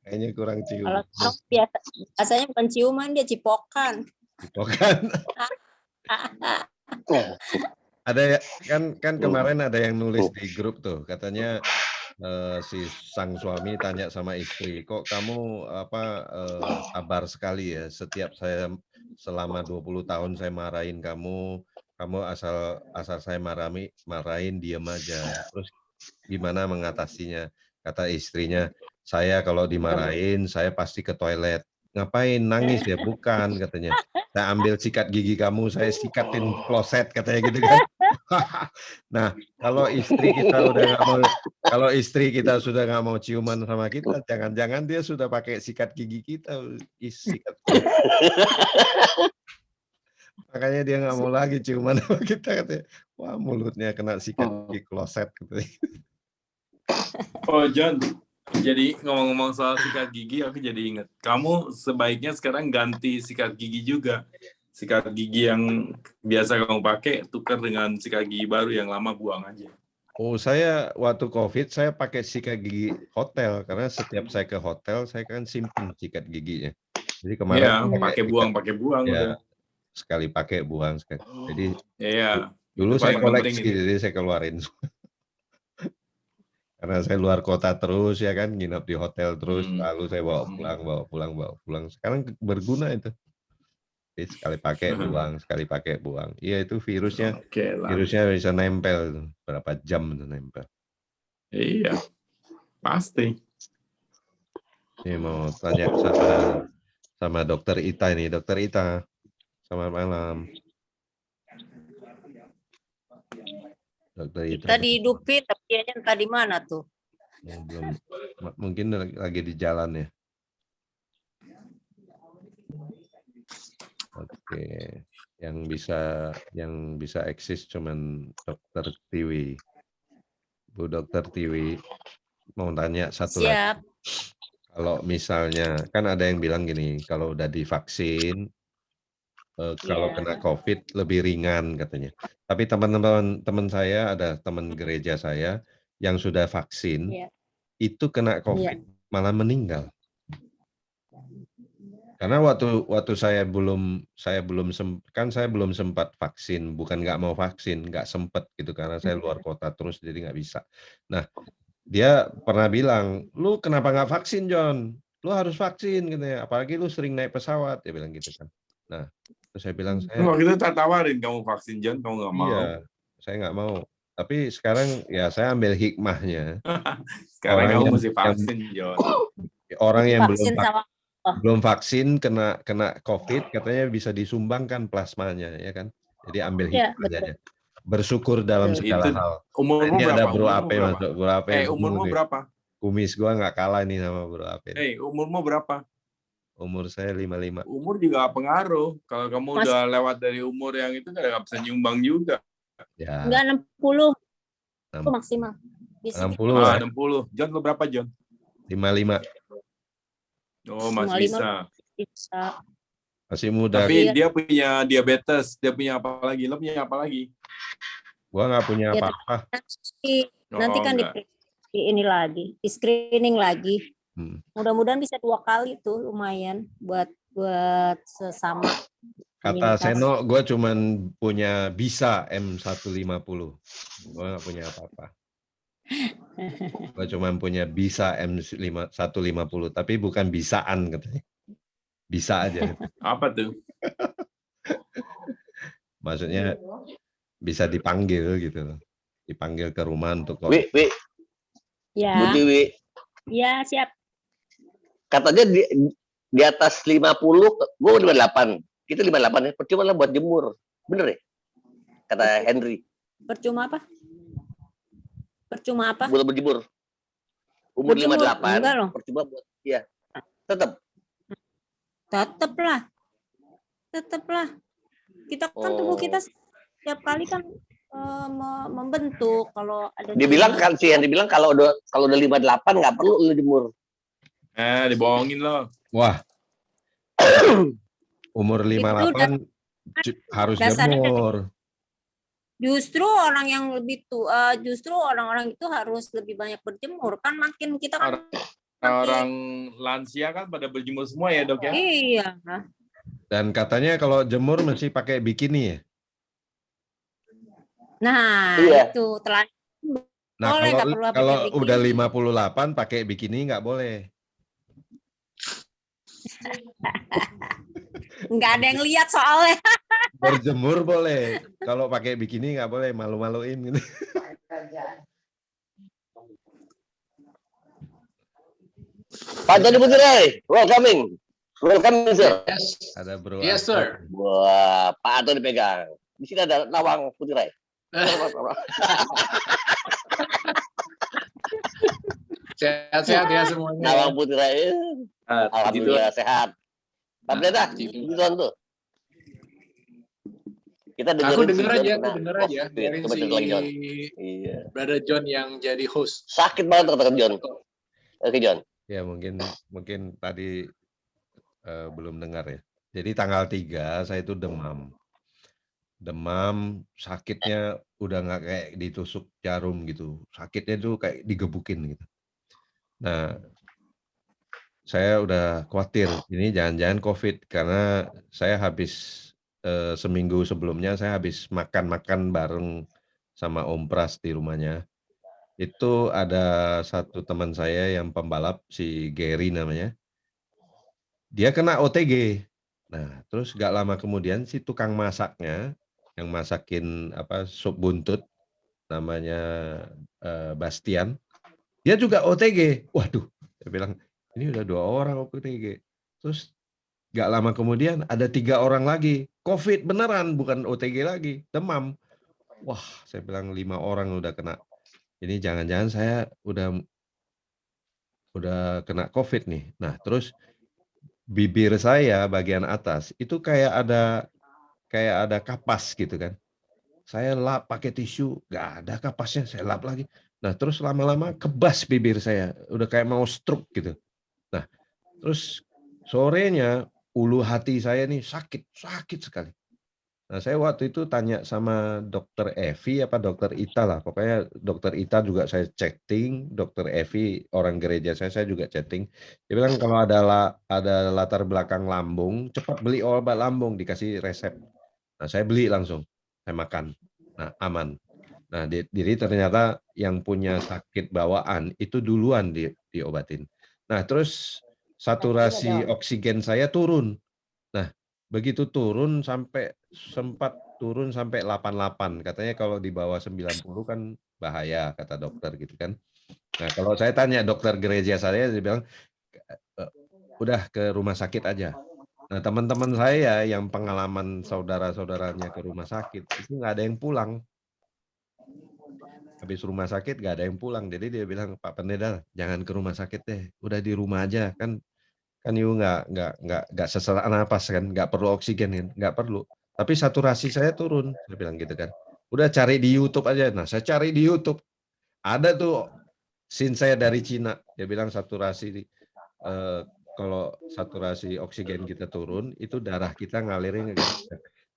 Speaker 2: Kayaknya kurang cium.
Speaker 10: Kalau biasanya bukan ciuman, dia cipokan.
Speaker 2: Cipokan. Ada kan kemarin ada yang nulis di grup tuh, katanya si sang suami tanya sama istri, kok kamu sabar sekali ya, setiap saya selama 20 tahun saya marahin kamu asal saya marahin diam aja. Terus gimana mengatasinya? Kata istrinya, saya kalau dimarahin saya pasti ke toilet. Ngapain nangis ya? Bukan, katanya. Saya ambil sikat gigi kamu, saya sikatin kloset, katanya gitu kan. Nah, kalau istri kita sudah nggak mau ciuman sama kita, jangan-jangan dia sudah pakai sikat gigi kita, sikat. Makanya dia nggak mau lagi ciuman sama kita, katanya. Wah, mulutnya kena sikat gigi kloset, katanya.
Speaker 5: Oh, John. Jadi ngomong-ngomong soal sikat gigi, aku jadi ingat. Kamu sebaiknya sekarang ganti sikat gigi juga. Sikat gigi yang biasa kamu pakai, tukar dengan sikat gigi baru yang lama buang aja.
Speaker 2: Oh, saya waktu COVID, saya pakai sikat gigi hotel. Karena setiap saya ke hotel, saya kan simpen sikat giginya. Jadi kemarin...
Speaker 5: Ya, pakai buang.
Speaker 2: Ya,
Speaker 5: udah.
Speaker 2: sekali pakai, buang. Jadi
Speaker 5: ya,
Speaker 2: dulu saya koleksi,
Speaker 5: gitu.
Speaker 2: jadi saya keluarin. Karena saya luar kota terus ya kan, nginep di hotel terus, lalu saya bawa pulang. Sekarang berguna itu. Jadi sekali pakai buang. Iya, itu virusnya bisa nempel, berapa jam itu nempel.
Speaker 5: Iya, pasti.
Speaker 2: Ini mau tanya sama Dokter Ita ini. Dokter Ita, selamat malam. Dokter Ita.
Speaker 10: Kita dihidupin, tapi dia entah di mana tuh.
Speaker 2: Belum, mungkin lagi di jalan ya. Oke, yang bisa eksis cuman Dokter Tiwi. Bu Dokter Tiwi, mau tanya satu lagi. Kalau misalnya, kan ada yang bilang gini, kalau udah divaksin, kalau kena COVID lebih ringan katanya. Tapi teman saya, ada teman gereja saya yang sudah vaksin, itu kena COVID malah meninggal. Karena waktu saya belum sempat vaksin, bukan nggak mau vaksin, nggak sempet gitu karena saya luar kota terus jadi nggak bisa. Nah, dia pernah bilang, lu kenapa nggak vaksin John? Lu harus vaksin gitu ya, apalagi lu sering naik pesawat, dia bilang gitu kan. Nah, terus saya bilang
Speaker 5: Waktu itu tak tawarin kamu vaksin John, kamu nggak mau.
Speaker 2: Iya, saya nggak mau. Tapi sekarang ya saya ambil hikmahnya.
Speaker 5: Sekarang
Speaker 2: Orang
Speaker 5: kamu
Speaker 2: yang
Speaker 5: mesti vaksin, John.
Speaker 2: orang yang
Speaker 10: Vaksin sama
Speaker 2: belum vaksin kena COVID katanya bisa disumbangkan plasmanya ya kan. Jadi ambil
Speaker 10: ya,
Speaker 2: hikmah
Speaker 10: betul.
Speaker 2: saja. Bersyukur dalam
Speaker 10: Betul.
Speaker 2: segala
Speaker 5: Itu
Speaker 2: hal.
Speaker 5: umurmu
Speaker 2: Ini ada
Speaker 5: berapa?
Speaker 2: Bro
Speaker 5: Umurmu
Speaker 2: Ape
Speaker 5: berapa?
Speaker 2: masuk. Bro Ape semua
Speaker 5: Umurmu
Speaker 2: nih.
Speaker 5: berapa?
Speaker 2: Kumis gua nggak kalah nih sama Bro Ape.
Speaker 5: Umurmu berapa?
Speaker 2: Umur saya 55.
Speaker 5: Umur juga gak pengaruh. Kalau kamu
Speaker 10: Mas-
Speaker 5: udah lewat dari umur yang itu nggak bisa nyumbang juga.
Speaker 2: Ya,
Speaker 10: Enggak 60
Speaker 2: Enam-
Speaker 10: maksimal. Bisa
Speaker 2: 60
Speaker 5: Ah,
Speaker 2: ya.
Speaker 5: 60. John, lo berapa, John?
Speaker 2: 55.
Speaker 5: Oh, masih
Speaker 10: 55
Speaker 5: bisa.
Speaker 10: bisa.
Speaker 2: Masih muda.
Speaker 5: Tapi
Speaker 10: Iya.
Speaker 5: dia punya diabetes. Dia punya apa lagi? Lo punya apa lagi?
Speaker 2: Gua nggak punya
Speaker 10: Ya,
Speaker 2: apa-apa.
Speaker 10: Nanti kan
Speaker 5: enggak.
Speaker 10: di ini lagi, di screening lagi.
Speaker 2: Hmm.
Speaker 10: Mudah-mudahan bisa 2 kali tuh, lumayan buat sesama.
Speaker 2: Kata
Speaker 10: penyintas.
Speaker 2: Seno, gue cuman punya bisa M150. Gue nggak punya apa-apa. Gue cuman punya bisa M150, tapi bukan bisaan katanya. Bisa aja.
Speaker 5: Apa tuh?
Speaker 2: Maksudnya bisa dipanggil gitu. Dipanggil ke rumah untuk
Speaker 1: Wi,
Speaker 10: Ya,
Speaker 1: Bu Tiwi,
Speaker 10: ya siap.
Speaker 1: katanya di atas 50, gue 58. Kita 58 ya, percuma lah buat jemur. Bener ya? Kata Henry,
Speaker 10: Percuma apa? Percuma apa?
Speaker 1: buat berjemur. Umur
Speaker 10: Berjemur?
Speaker 1: 58,
Speaker 10: Enggak loh.
Speaker 1: percuma buat, iya. Tetap.
Speaker 10: Tetaplah. Kita kan tubuh kita setiap kali kan membentuk kalau ada.
Speaker 1: Dia bilang kan sih, yang dibilang kalau udah 58 nggak perlu lu jemur.
Speaker 5: Dibohongin lo.
Speaker 2: Wah. Umur 58 harus
Speaker 10: dasarnya
Speaker 2: jemur.
Speaker 10: Justru orang yang lebih tua, justru orang-orang itu harus lebih banyak berjemur. Kan makin kita kan
Speaker 5: Orang lansia kan pada berjemur semua ya, Dok ya?
Speaker 10: Iya.
Speaker 2: Dan katanya kalau jemur mesti pakai bikini ya?
Speaker 10: Nah,
Speaker 1: Iya.
Speaker 10: itu telan.
Speaker 2: Nah,
Speaker 10: Boleh, nggak perlu pakai
Speaker 2: kalau
Speaker 10: bikini.
Speaker 2: udah 58 pakai bikini nggak boleh.
Speaker 10: Nggak ada yang lihat soalnya.
Speaker 2: Berjemur boleh. Kalau pakai bikini nggak boleh, malu-maluin gitu.
Speaker 1: Pak Tony Putri, welcome, sir.
Speaker 11: Yes,
Speaker 2: Ada Bro.
Speaker 11: yes sir.
Speaker 1: Wah, Pak Anto dipegang. Di sini ada Nawang Putri.
Speaker 11: Sehat-sehat ya semuanya.
Speaker 1: Nawang Putri. Alhamdulillah sehat. Pak Pendeta, gitu tuh. Kita dengerin
Speaker 11: Aku denger
Speaker 1: si John
Speaker 11: aja,
Speaker 1: kena
Speaker 11: aku denger aja.
Speaker 1: COVID.
Speaker 11: Biarin
Speaker 1: Coba
Speaker 11: si
Speaker 1: cerita lagi, John. Iya.
Speaker 11: Brother John yang jadi host.
Speaker 1: Sakit banget kata John. Oke, John.
Speaker 2: Ya mungkin tadi belum dengar ya. Jadi tanggal 3 saya itu demam. Demam, sakitnya udah nggak kayak ditusuk jarum gitu. Sakitnya tuh kayak digebukin gitu. Nah, saya udah khawatir ini jangan-jangan COVID karena saya habis seminggu sebelumnya saya habis makan bareng sama Om Pras di rumahnya. Itu ada satu teman saya yang pembalap, si Gary namanya. Dia kena OTG. Nah, terus gak lama kemudian si tukang masaknya yang masakin sup buntut namanya Bastian, dia juga OTG. Waduh, saya bilang ini udah 2 orang OTG. Terus gak lama kemudian ada 3 orang lagi COVID beneran, bukan OTG lagi, demam. Wah, saya bilang 5 orang udah kena. Ini jangan-jangan saya udah kena COVID nih. Nah, terus bibir saya bagian atas itu kayak ada kapas gitu kan. Saya lap pakai tisu, nggak ada kapasnya, saya lap lagi. Nah, terus lama-lama kebas bibir saya, udah kayak mau stroke gitu. Nah, terus sorenya ulu hati saya nih sakit sekali. Nah, saya waktu itu tanya sama dokter Evi apa dokter Ita lah, pokoknya dokter Ita juga saya chatting, dokter Evi orang gereja saya juga chatting. Dia bilang kalau ada latar belakang lambung, cepat beli obat lambung, dikasih resep. Nah, saya beli langsung, saya makan. Nah, aman. Nah, jadi ternyata yang punya sakit bawaan itu duluan diobatin. Nah, terus saturasi oksigen saya turun. Nah, begitu turun sampai sempat turun sampai 88. Katanya kalau di bawah 90 kan bahaya, kata dokter gitu kan. Nah, kalau saya tanya dokter gereja saya, dia bilang, udah ke rumah sakit aja. Nah, teman-teman saya yang pengalaman saudara-saudaranya ke rumah sakit, itu nggak ada yang pulang. Habis rumah sakit nggak ada yang pulang. Jadi dia bilang, Pak Pendeta, jangan ke rumah sakit deh, udah di rumah aja. Kan you nggak sesak napas kan, nggak perlu oksigen kan, nggak perlu. Tapi saturasi saya turun, saya bilang gitu kan. Udah cari di YouTube aja. Nah, saya cari di YouTube. Ada tuh scene saya dari Cina. Dia bilang saturasi kalau saturasi oksigen kita turun, itu darah kita ngalirin.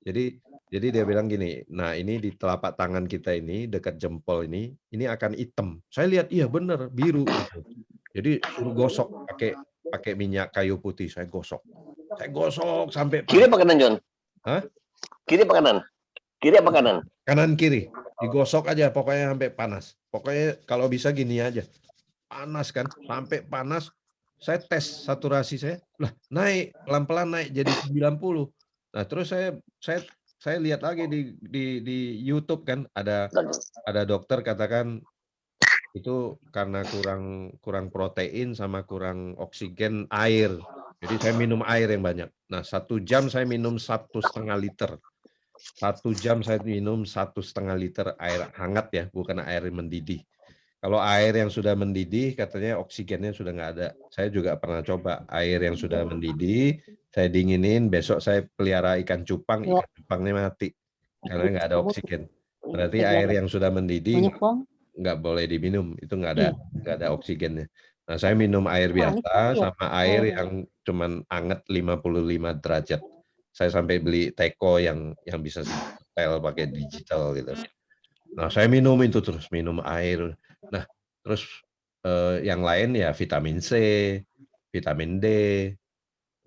Speaker 2: Jadi dia bilang gini, nah ini di telapak tangan kita ini, dekat jempol ini akan hitam. Saya lihat, iya bener, biru. Gitu. Jadi suruh gosok pakai minyak kayu putih, saya gosok sampai
Speaker 1: Kiri apa kanan, John?
Speaker 2: Hah?
Speaker 1: Kiri apa kanan? Kiri apa kanan?
Speaker 2: Kanan kiri, digosok aja pokoknya sampai panas. Pokoknya kalau bisa gini aja, panas kan, sampai panas. Saya tes saturasi saya, lah naik pelan-pelan naik jadi 90. Nah terus saya lihat lagi di YouTube kan, ada dokter katakan itu karena kurang protein sama kurang oksigen air. Jadi saya minum air yang banyak. Nah 1 jam saya minum 1,5 liter. 1 jam saya minum 1,5 liter air hangat ya, bukan air mendidih. Kalau air yang sudah mendidih, katanya oksigennya sudah nggak ada. Saya juga pernah coba air yang sudah mendidih, saya dinginin, besok saya pelihara ikan cupangnya mati karena nggak ada oksigen. Berarti air yang sudah mendidih nggak boleh diminum, itu nggak ada oksigennya. Nah, saya minum air biasa sama air yang cuman anget 55 derajat. Saya sampai beli teko yang bisa setel pakai digital gitu. Nah, saya minum itu terus, minum air. Nah, terus yang lain ya vitamin C, vitamin D.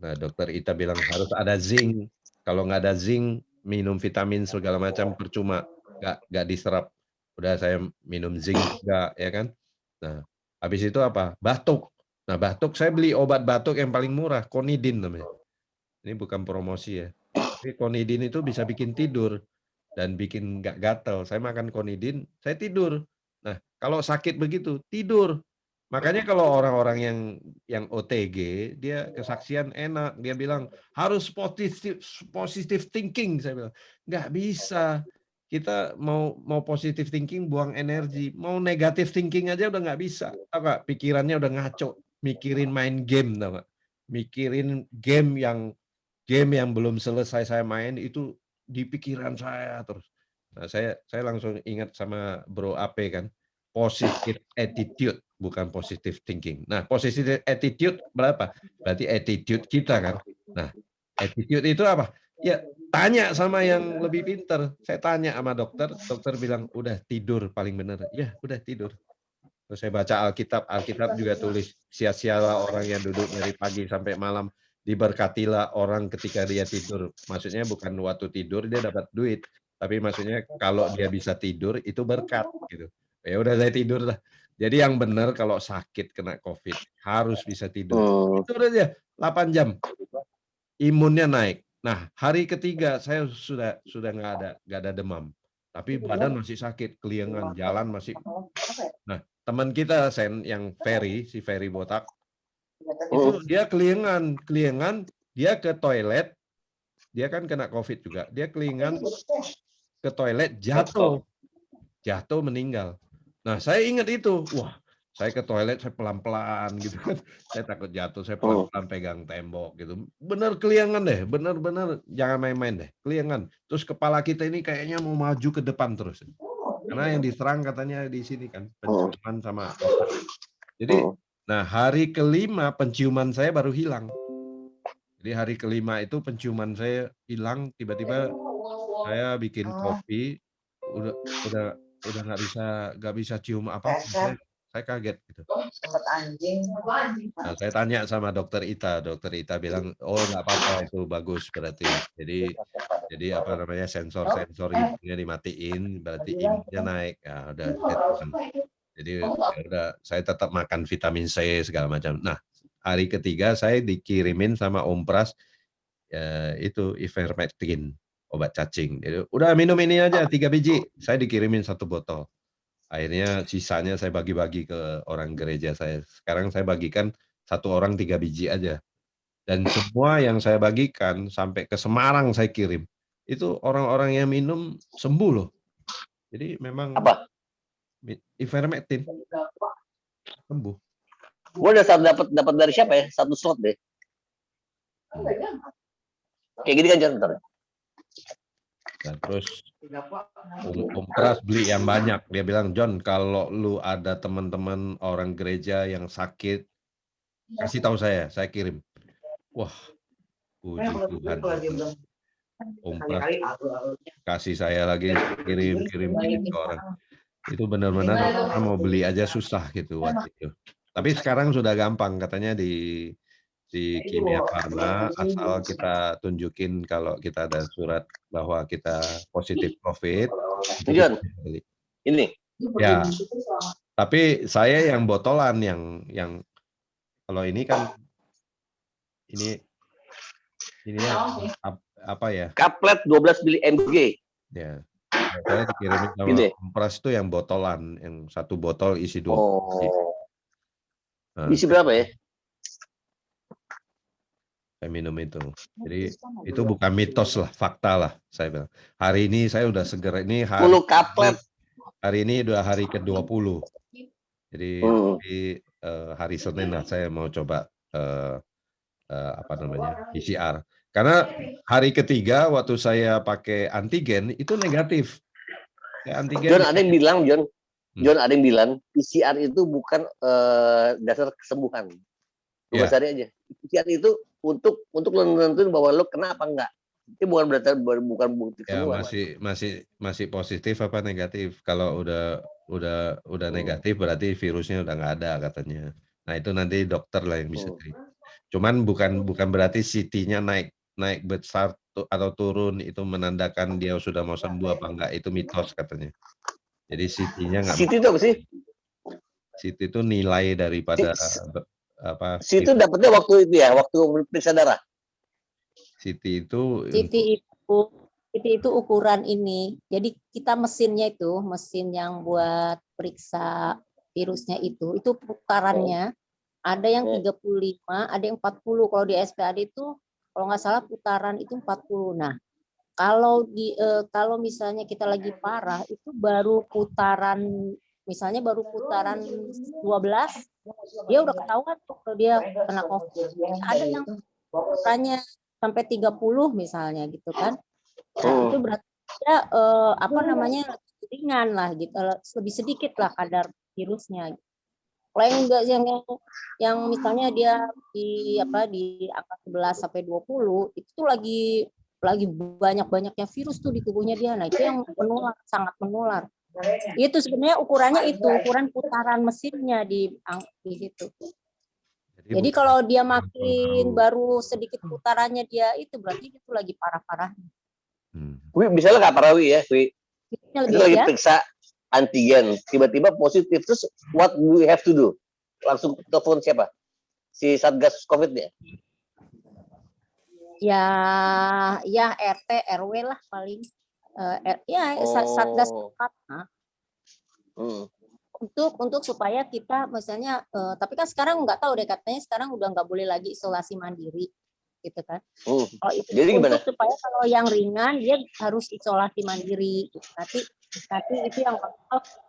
Speaker 2: Nah, dokter Ita bilang harus ada zinc. Kalau nggak ada zinc, minum vitamin segala macam percuma, nggak diserap. Udah saya minum zinc juga, ya kan. Nah, habis itu apa? Batuk. Nah, batuk saya beli obat batuk yang paling murah, Konidin namanya. Ini bukan promosi ya. Tapi Konidin itu bisa bikin tidur dan bikin nggak gatel. Saya makan Konidin, saya tidur. Nah, kalau sakit begitu, tidur. Makanya kalau orang-orang yang OTG, dia kesaksian enak. Dia bilang, harus positive thinking. Saya bilang, nggak bisa. Kita mau positive thinking, buang energi. Mau negative thinking aja udah nggak bisa. Tahu nggak? Pikirannya udah ngaco. Mikirin main game, tahu nggak? Mikirin game yang belum selesai saya main, itu di pikiran saya terus. Nah, saya langsung ingat sama Bro AP kan, positive attitude bukan positive thinking. Nah, positive attitude berapa? Berarti attitude kita kan. Nah, attitude itu apa? Ya, tanya sama yang lebih pinter. Saya tanya sama dokter bilang udah tidur paling benar. Ya, udah tidur. Terus saya baca Alkitab juga tulis, sia-sialah orang yang duduk dari pagi sampai malam, diberkatilah orang ketika dia tidur. Maksudnya bukan waktu tidur dia dapat duit, tapi maksudnya kalau dia bisa tidur itu berkat gitu. Ya udah saya tidur lah. Jadi yang benar kalau sakit kena COVID harus bisa tidur. Tidur aja 8 jam. Imunnya naik. Nah, hari ketiga saya sudah nggak ada demam. Tapi badan masih sakit, keliengan, jalan masih. Nah, teman kita yang si Ferry botak, itu dia keliengan, dia ke toilet, dia kan kena COVID juga, dia keliengan ke toilet, jatuh meninggal. Nah, saya ingat itu, wah, saya ke toilet, saya pelan-pelan gitu kan, saya takut jatuh, saya pelan-pelan pegang tembok gitu, bener keliengan deh, bener jangan main-main deh, keliengan. Terus kepala kita ini kayaknya mau maju ke depan terus. Karena yang diserang katanya di sini kan, penciuman sama otak. Jadi, nah hari kelima penciuman saya baru hilang. Jadi hari kelima itu penciuman saya hilang, tiba-tiba saya bikin kopi, udah nggak bisa cium apa-apa. Saya kaget gitu. Nah, saya tanya sama dokter Ita bilang, oh nggak apa-apa itu bagus berarti. Jadi apa namanya sensor imunnya dimatiin, berarti imunnya naik. Ya udah. Jadi ya udah, saya tetap makan vitamin C segala macam. Nah hari ketiga saya dikirimin sama Om Pras itu ivermectin. obat cacing. Jadi, udah minum ini aja 3 biji. Saya dikirimin 1 botol. Akhirnya sisanya saya bagi-bagi ke orang gereja saya. Sekarang saya bagikan 1 orang 3 biji aja. Dan semua yang saya bagikan sampai ke Semarang saya kirim. Itu orang-orang yang minum sembuh loh. Jadi memang
Speaker 1: Apa?
Speaker 2: ivermectin sembuh.
Speaker 1: Gue udah dapat dari siapa ya? 1 slot deh. Kayak gini kan John, bentar.
Speaker 2: Dan terus Om Pras beli yang banyak. Dia bilang, John, kalau lu ada teman-teman orang gereja yang sakit, kasih tahu saya kirim. Wah, puji Tuhan. Om Pras kasih saya lagi kirim ke orang. Itu benar-benar orang mau beli aja susah gitu waktu itu. Tapi sekarang sudah gampang, katanya di Kimia Farma, asal kita tunjukin kalau kita ada surat bahwa kita positif COVID.
Speaker 1: John, ini.
Speaker 2: Ya, tapi saya yang botolan, yang kalau ini kan ini apa ya?
Speaker 1: Kaplet 12 mg.
Speaker 2: Ya, saya dikirimin sama Om Pras itu yang botolan, yang 1 botol isi 2 biji. Nah,
Speaker 1: isi berapa ya?
Speaker 2: Saya minum itu. Jadi itu bukan mitos lah, fakta lah saya bilang. Hari ini saya udah seger, ini hari ini udah hari ke-20. Jadi hari Senin lah saya mau coba PCR. Karena hari ketiga waktu saya pakai antigen itu negatif. Antigen.
Speaker 1: John, ada yang bilang John ada yang bilang PCR itu bukan dasar kesembuhan. Coba cari aja. PCR itu untuk lo nentuin bahwa lo kena apa enggak. Itu bukan bukti kesembuhan.
Speaker 2: Masih positif apa negatif. Kalau udah negatif berarti virusnya udah nggak ada katanya. Nah, itu nanti dokter lah yang bisa cerita. Cuman bukan berarti CT-nya naik besar atau turun itu menandakan dia sudah mau sembuh apa enggak, itu mitos katanya. Jadi CT-nya nggak.
Speaker 1: CT itu apa sih?
Speaker 2: CT itu nilai daripada apa?
Speaker 1: CT itu dapatnya waktu itu ya, waktu periksa darah.
Speaker 2: CT itu
Speaker 10: ukuran ini. Jadi kita mesin yang buat periksa virusnya itu putarannya ada yang 35, ada yang 40. Kalau di SPAD itu kalau nggak salah putaran itu 40. Nah, kalau misalnya kita lagi parah itu baru putaran 12, dia udah ketahuan kalau dia kena COVID. Ada yang putaranya sampai 30 misalnya gitu kan. Nah, itu berarti dia ringan lah gitu, lebih sedikit lah kadar virusnya. Kalau yang misalnya dia di angka 11 sampai 20 itu tuh lagi banyak-banyaknya virus tuh di tubuhnya dia. Nah, itu yang sangat menular. Itu sebenarnya ukurannya ukuran putaran mesinnya di situ. Jadi kalau dia makin baru sedikit putarannya dia itu berarti itu lagi parah-parahnya.
Speaker 1: Misalnya nggak parah ya, itu lagi periksa antigen, tiba-tiba positif, terus what we have to do? Langsung telepon siapa? Si Satgas COVID-nya?
Speaker 10: Ya RT, RW lah paling. Satgas COVID. Untuk supaya kita misalnya, tapi kan sekarang nggak tahu deh, katanya sekarang udah nggak boleh lagi isolasi mandiri. Gitu kan. Itu jadi gimana? Supaya kalau yang ringan dia harus isolasi mandiri. Nanti itu yang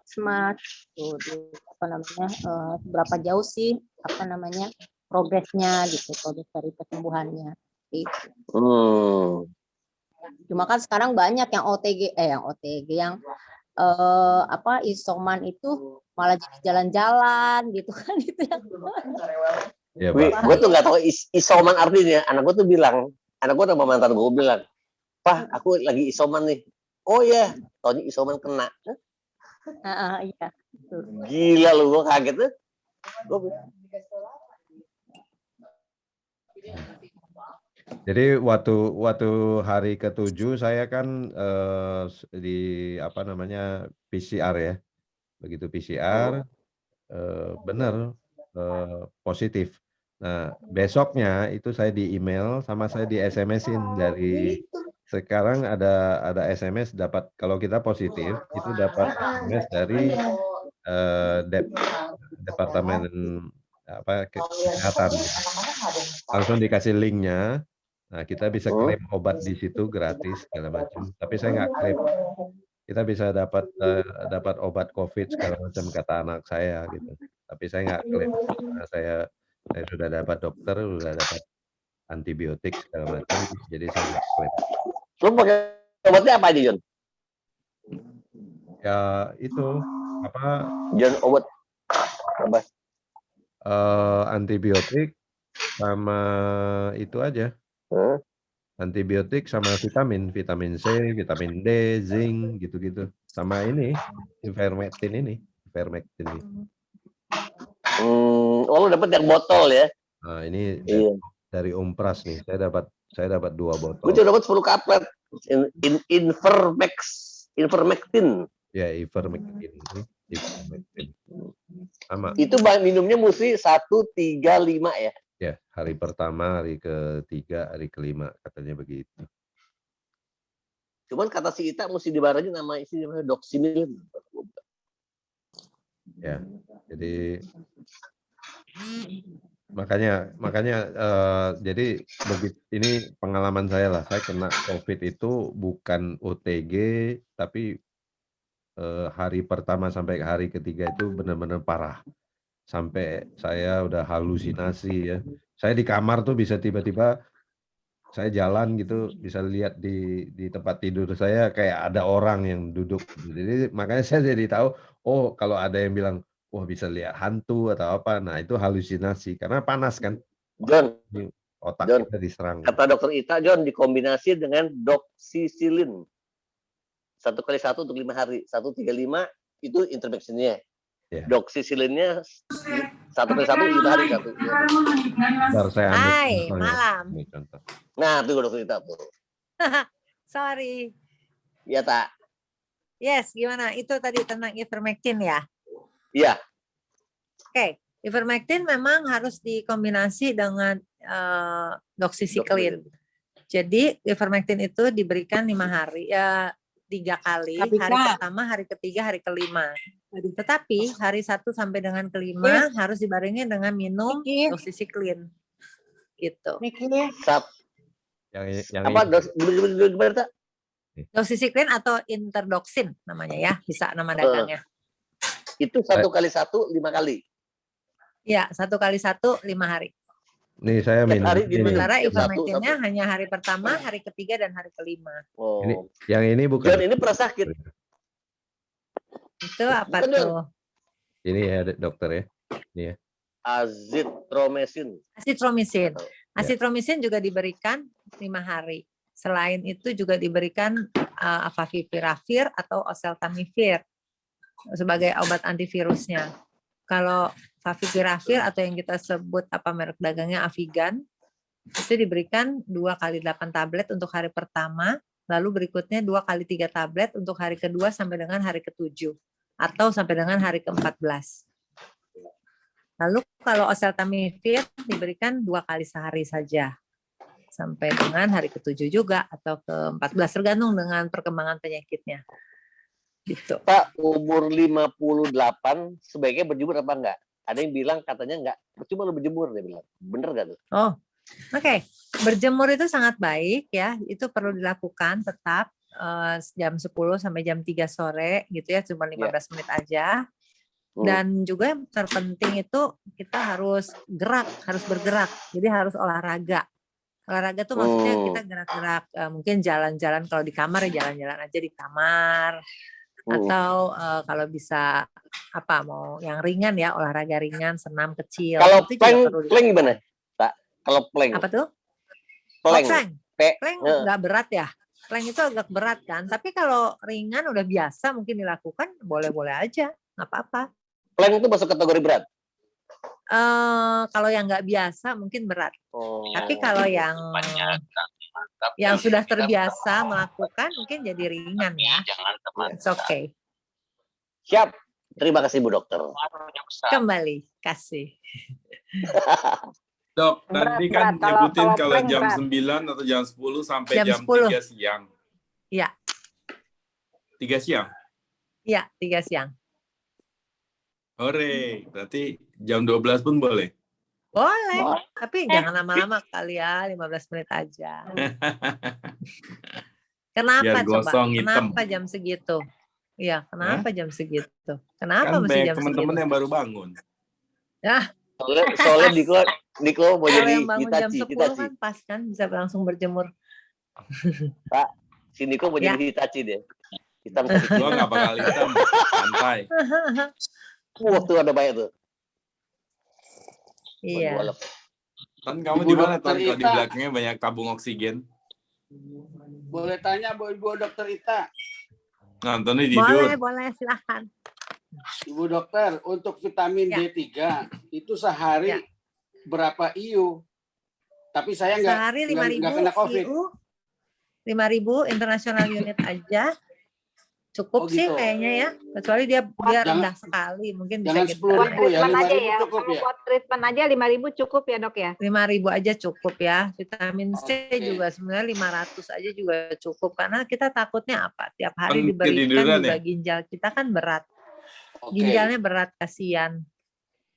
Speaker 10: smart berapa jauh sih progresnya gitu, progres dari kesembuhannya. Gitu. Cuma kan sekarang banyak yang OTG yang isoman itu malah jadi jalan-jalan gitu kan, itu yang
Speaker 2: ya,
Speaker 1: gue tuh nggak tahu isoman artinya. Anak gue tuh bilang, anak gue sama mantan gue bilang, Pak, aku lagi isoman nih. Oh ya, tahunnya isoman kena.
Speaker 10: Iya.
Speaker 1: Gila lu, gue kaget tuh.
Speaker 2: Jadi waktu hari ke-7 saya kan di PCR ya. Begitu PCR benar positif. Nah, besoknya itu saya di email sama saya di SMS-in dari sekarang ada SMS dapat kalau kita positif itu dapat SMS dari Departemen Kesehatan. Langsung dikasih linknya. Nah, kita bisa klaim obat di situ gratis segala macam. Tapi saya nggak klaim. Kita bisa dapat obat COVID segala macam kata anak saya gitu. Tapi saya nggak klaim. Nah, saya sudah dapat dokter, sudah dapat antibiotik segala macam. Jadi saya nggak klaim.
Speaker 1: Lu pakai obatnya apa aja, Jon?
Speaker 2: Ya itu apa?
Speaker 1: Jon, obat apa?
Speaker 2: Antibiotik sama itu aja. Antibiotik sama vitamin C, vitamin D, zinc gitu-gitu. Sama ini, ivermectin ini.
Speaker 1: Oh, lu dapat yang botol ya?
Speaker 2: Nah, ini dari Umpras nih. Saya dapat 2 botol.
Speaker 1: Gue juga dapat 10 kaplet. Ivermectin.
Speaker 2: Ya, ivermectin. Sama.
Speaker 1: Itu minumnya mesti 1-3-5 ya?
Speaker 2: Ya, hari pertama, hari ketiga, hari kelima katanya begitu.
Speaker 1: Cuman kata si Ita mesti dibarengi nama isi namanya doximil.
Speaker 2: Ya, jadi makanya jadi ini pengalaman saya lah. Saya kena COVID itu bukan OTG, tapi hari pertama sampai hari ketiga itu benar-benar parah. Sampai saya udah halusinasi ya. Saya di kamar tuh bisa tiba-tiba saya jalan gitu, bisa lihat di tempat tidur saya kayak ada orang yang duduk. Jadi makanya saya jadi tahu, oh kalau ada yang bilang, wah bisa lihat hantu atau apa, nah itu halusinasi karena panas kan.
Speaker 1: Jon,
Speaker 2: otak kita diserang.
Speaker 1: Kata dokter Ita, Jon, dikombinasi dengan doxycycline. 1 kali 1 untuk 5 hari. 1-3-5 itu intermexinnya.
Speaker 2: Yeah.
Speaker 1: Doxycycline-nya 1 kali 1 5 hari 1.
Speaker 2: Bentar, saya ambil
Speaker 10: Hai,
Speaker 2: contohnya.
Speaker 10: malam.
Speaker 2: Ini contoh.
Speaker 1: Nah, itu dokter Ita tuh.
Speaker 10: Sorry.
Speaker 1: Iya, Tak.
Speaker 10: Yes, gimana? Itu tadi tentang ivermectin ya?
Speaker 1: Iya.
Speaker 10: Oke, ivermectin memang harus dikombinasi dengan doxycycline. Jadi ivermectin itu diberikan 5 hari, 3 kali. Hari pertama, hari ketiga, hari kelima. Tetapi hari 1 sampai dengan kelima harus dibarengi dengan minum doxycycline. Gitu.
Speaker 2: Yang
Speaker 1: apa gimana, Tak?
Speaker 10: Doxycycline atau interdoxin namanya ya, bisa nama dagangnya.
Speaker 1: Itu 1 kali 1 5 kali.
Speaker 10: Ya, 1 kali 1 5 hari.
Speaker 2: Nih saya minum.
Speaker 10: Sementara ivermectinnya hanya hari pertama, hari ketiga, dan hari kelima.
Speaker 1: Oh.
Speaker 2: Yang ini bukan.
Speaker 1: Jon, ini pernah sakit.
Speaker 10: Itu apa tuh?
Speaker 2: Ini ya dokter ya. Ini ya.
Speaker 1: Azitromisin.
Speaker 10: Azitromisin juga diberikan 5 hari. Selain itu juga diberikan favipiravir atau oseltamivir sebagai obat antivirusnya. Kalau favipiravir atau yang kita sebut merek dagangnya Avigan, itu diberikan 2 kali 8 tablet untuk hari pertama, lalu berikutnya 2 kali 3 tablet untuk hari kedua sampai dengan hari ke-7 atau sampai dengan hari ke-14. Lalu kalau oseltamivir diberikan 2 kali sehari saja sampai dengan hari ke-7 juga atau ke-14 tergantung dengan perkembangan penyakitnya. Gitu.
Speaker 1: Pak, umur 58 sebaiknya berjemur apa enggak? Ada yang bilang katanya enggak, cuma lu berjemur, dia bilang. Bener gak tuh?
Speaker 10: Oh, oke. Berjemur itu sangat baik ya, itu perlu dilakukan tetap jam 10 sampai jam 3 sore gitu ya, cuma 15 menit aja. Dan juga yang terpenting itu kita harus bergerak, jadi harus olahraga. Olahraga tuh maksudnya kita gerak-gerak, mungkin jalan-jalan, kalau di kamar ya jalan-jalan aja di kamar. Atau kalau bisa mau yang ringan ya, olahraga ringan, senam kecil.
Speaker 1: Kalau plank gimana, Pak? Kalau plank.
Speaker 10: Apa tuh?
Speaker 1: Plank.
Speaker 10: Plank nggak berat ya. Plank itu agak berat kan. Tapi kalau ringan udah biasa mungkin dilakukan, boleh-boleh aja, nggak apa-apa.
Speaker 1: Plank itu masuk kategori berat?
Speaker 10: Kalau yang nggak biasa mungkin berat. Tapi kalau yang sudah terbiasa melakukan mungkin jadi ringan ya. It's okay.
Speaker 1: Siap. Terima kasih Bu Dokter.
Speaker 10: Kembali kasih.
Speaker 5: Dok,
Speaker 3: Berat,
Speaker 5: nanti kan
Speaker 3: berat. Kalau-
Speaker 5: nyebutin
Speaker 3: kalau
Speaker 5: kalau
Speaker 3: plank
Speaker 5: jam
Speaker 3: berat.
Speaker 5: 9 atau jam 10 sampai
Speaker 12: Jam
Speaker 5: jam
Speaker 12: 10.
Speaker 5: 3 siang.
Speaker 12: Iya,
Speaker 5: 3 siang?
Speaker 12: iya 3 siang.
Speaker 5: Hore, berarti jam 12 pun boleh?
Speaker 12: Boleh, tapi jangan lama-lama kali ya, 15 menit aja. Kenapa
Speaker 5: Biar
Speaker 12: coba?
Speaker 5: gosong hitam.
Speaker 12: Kenapa jam segitu? Iya, kenapa jam segitu? Kenapa
Speaker 5: Kan
Speaker 12: mesti
Speaker 5: banyak
Speaker 12: jam
Speaker 5: teman-teman
Speaker 12: segitu?
Speaker 5: yang baru bangun.
Speaker 12: Ya,
Speaker 1: Soalnya Niko mau
Speaker 12: kalau
Speaker 1: jadi
Speaker 12: yang bangun jam
Speaker 1: Hitachi,
Speaker 12: 10 kan pas kan bisa langsung berjemur.
Speaker 1: Pak, si Niko mau
Speaker 12: Ya.
Speaker 1: jadi Hitachi deh. Hitam
Speaker 5: Gua
Speaker 1: sedikit.
Speaker 5: nggak bakal hitam, santai.
Speaker 1: Wah, tuh ada banyak tuh.
Speaker 12: Iya.
Speaker 1: Waduh,
Speaker 5: Kan kamu
Speaker 13: Ibu
Speaker 5: di mana
Speaker 13: Dokter
Speaker 5: Ton? Kalau di
Speaker 13: Ita.
Speaker 5: belakangnya banyak tabung oksigen.
Speaker 13: Boleh tanya Ibu Dokter Ita.
Speaker 5: Nah, Tony tidur.
Speaker 12: Boleh, silahkan.
Speaker 13: Ibu Dokter, untuk vitamin
Speaker 12: Ya.
Speaker 13: D3 itu sehari
Speaker 12: Ya.
Speaker 13: berapa IU? Tapi saya nggak
Speaker 12: Sehari 5.000
Speaker 13: nggak kena COVID.
Speaker 12: IU, 5.000 international unit aja. Cukup
Speaker 13: Oh,
Speaker 12: sih
Speaker 13: gitu.
Speaker 12: kayaknya ya. Kecuali dia
Speaker 13: Jangan-
Speaker 12: rendah sekali, mungkin bisa
Speaker 13: Jangan
Speaker 12: kita
Speaker 13: 10.000 ya,
Speaker 3: Treatment aja
Speaker 13: 5.000
Speaker 3: ya.
Speaker 13: cukup
Speaker 3: Kalau
Speaker 13: ya.
Speaker 3: buat treatment aja 5.000 cukup ya dok ya.
Speaker 12: 5.000 aja cukup ya. Vitamin C
Speaker 13: Oke.
Speaker 12: juga sebenarnya 500 aja juga cukup. Karena kita takutnya apa? Tiap hari
Speaker 5: Kan
Speaker 12: diberikan
Speaker 5: ketiduran
Speaker 12: juga
Speaker 5: ya?
Speaker 12: ginjal kita kan berat.
Speaker 13: Oke.
Speaker 12: Ginjalnya berat, kasihan.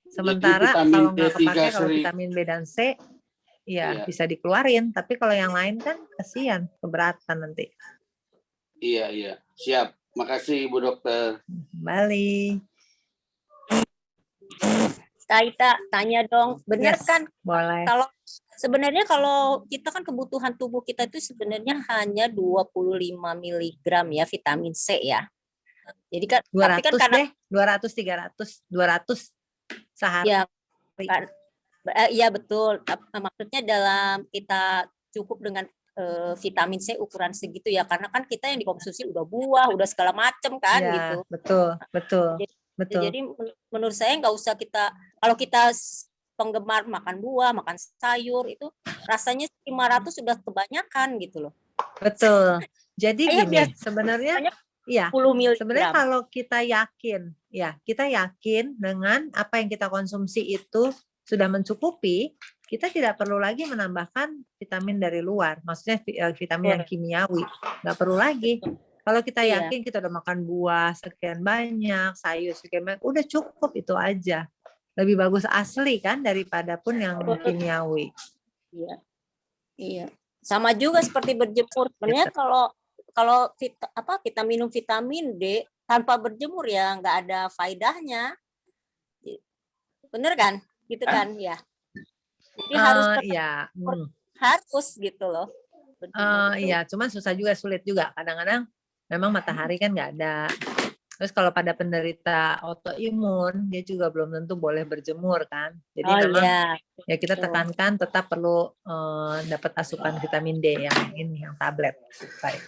Speaker 12: Sementara
Speaker 13: vitamin
Speaker 12: kalau nggak
Speaker 13: D3
Speaker 12: kepake, kalau
Speaker 13: seri-
Speaker 12: vitamin B dan C, ya
Speaker 13: Iya.
Speaker 12: bisa dikeluarin. Tapi kalau yang lain kan kasihan, keberatan nanti.
Speaker 13: Iya. Siap. Makasih Ibu Dokter.
Speaker 12: Kembali.
Speaker 10: Taita tanya dong, benar
Speaker 12: Yes,
Speaker 10: kan
Speaker 12: boleh.
Speaker 10: kalau sebenarnya kalau kita kan kebutuhan tubuh kita itu sebenarnya hanya 25 miligram ya vitamin C ya. Jadi kan
Speaker 12: 200
Speaker 10: tapi kan karena
Speaker 12: deh, 200, 300 sehari.
Speaker 10: ya iya betul. Maksudnya dalam kita cukup dengan vitamin C ukuran segitu ya, karena kan kita yang dikonsumsi udah buah, udah segala macam kan
Speaker 12: Ya,
Speaker 10: gitu.
Speaker 12: betul.
Speaker 10: Jadi menurut saya nggak usah kita, kalau kita penggemar makan buah, makan sayur itu rasanya 500 sudah kebanyakan gitu loh.
Speaker 12: Betul. Jadi
Speaker 10: Saya
Speaker 12: gini, sebenarnya iya,
Speaker 10: 10 miligram.
Speaker 12: sebenarnya kalau kita yakin dengan apa yang kita konsumsi itu sudah mencukupi, kita tidak perlu lagi menambahkan vitamin dari luar. Maksudnya vitamin yang kimiawi, nggak perlu lagi. Kalau kita
Speaker 10: Iya.
Speaker 12: yakin kita udah makan buah sekian banyak, sayur sekian banyak, udah cukup itu aja. Lebih bagus asli kan daripada pun yang kimiawi.
Speaker 10: Iya. Sama juga seperti berjemur. Sebenarnya kalau kita minum vitamin D tanpa berjemur ya nggak ada faedahnya. Bener kan? Gitu kan ya. Jadi harus tetap harus gitu loh.
Speaker 12: Iya, cuman susah juga, sulit juga. Kadang-kadang memang matahari kan nggak ada. Terus kalau pada penderita autoimun, dia juga belum tentu boleh berjemur kan. Jadi memang ya kita tekankan tetap perlu dapat asupan vitamin D yang tablet. Baik.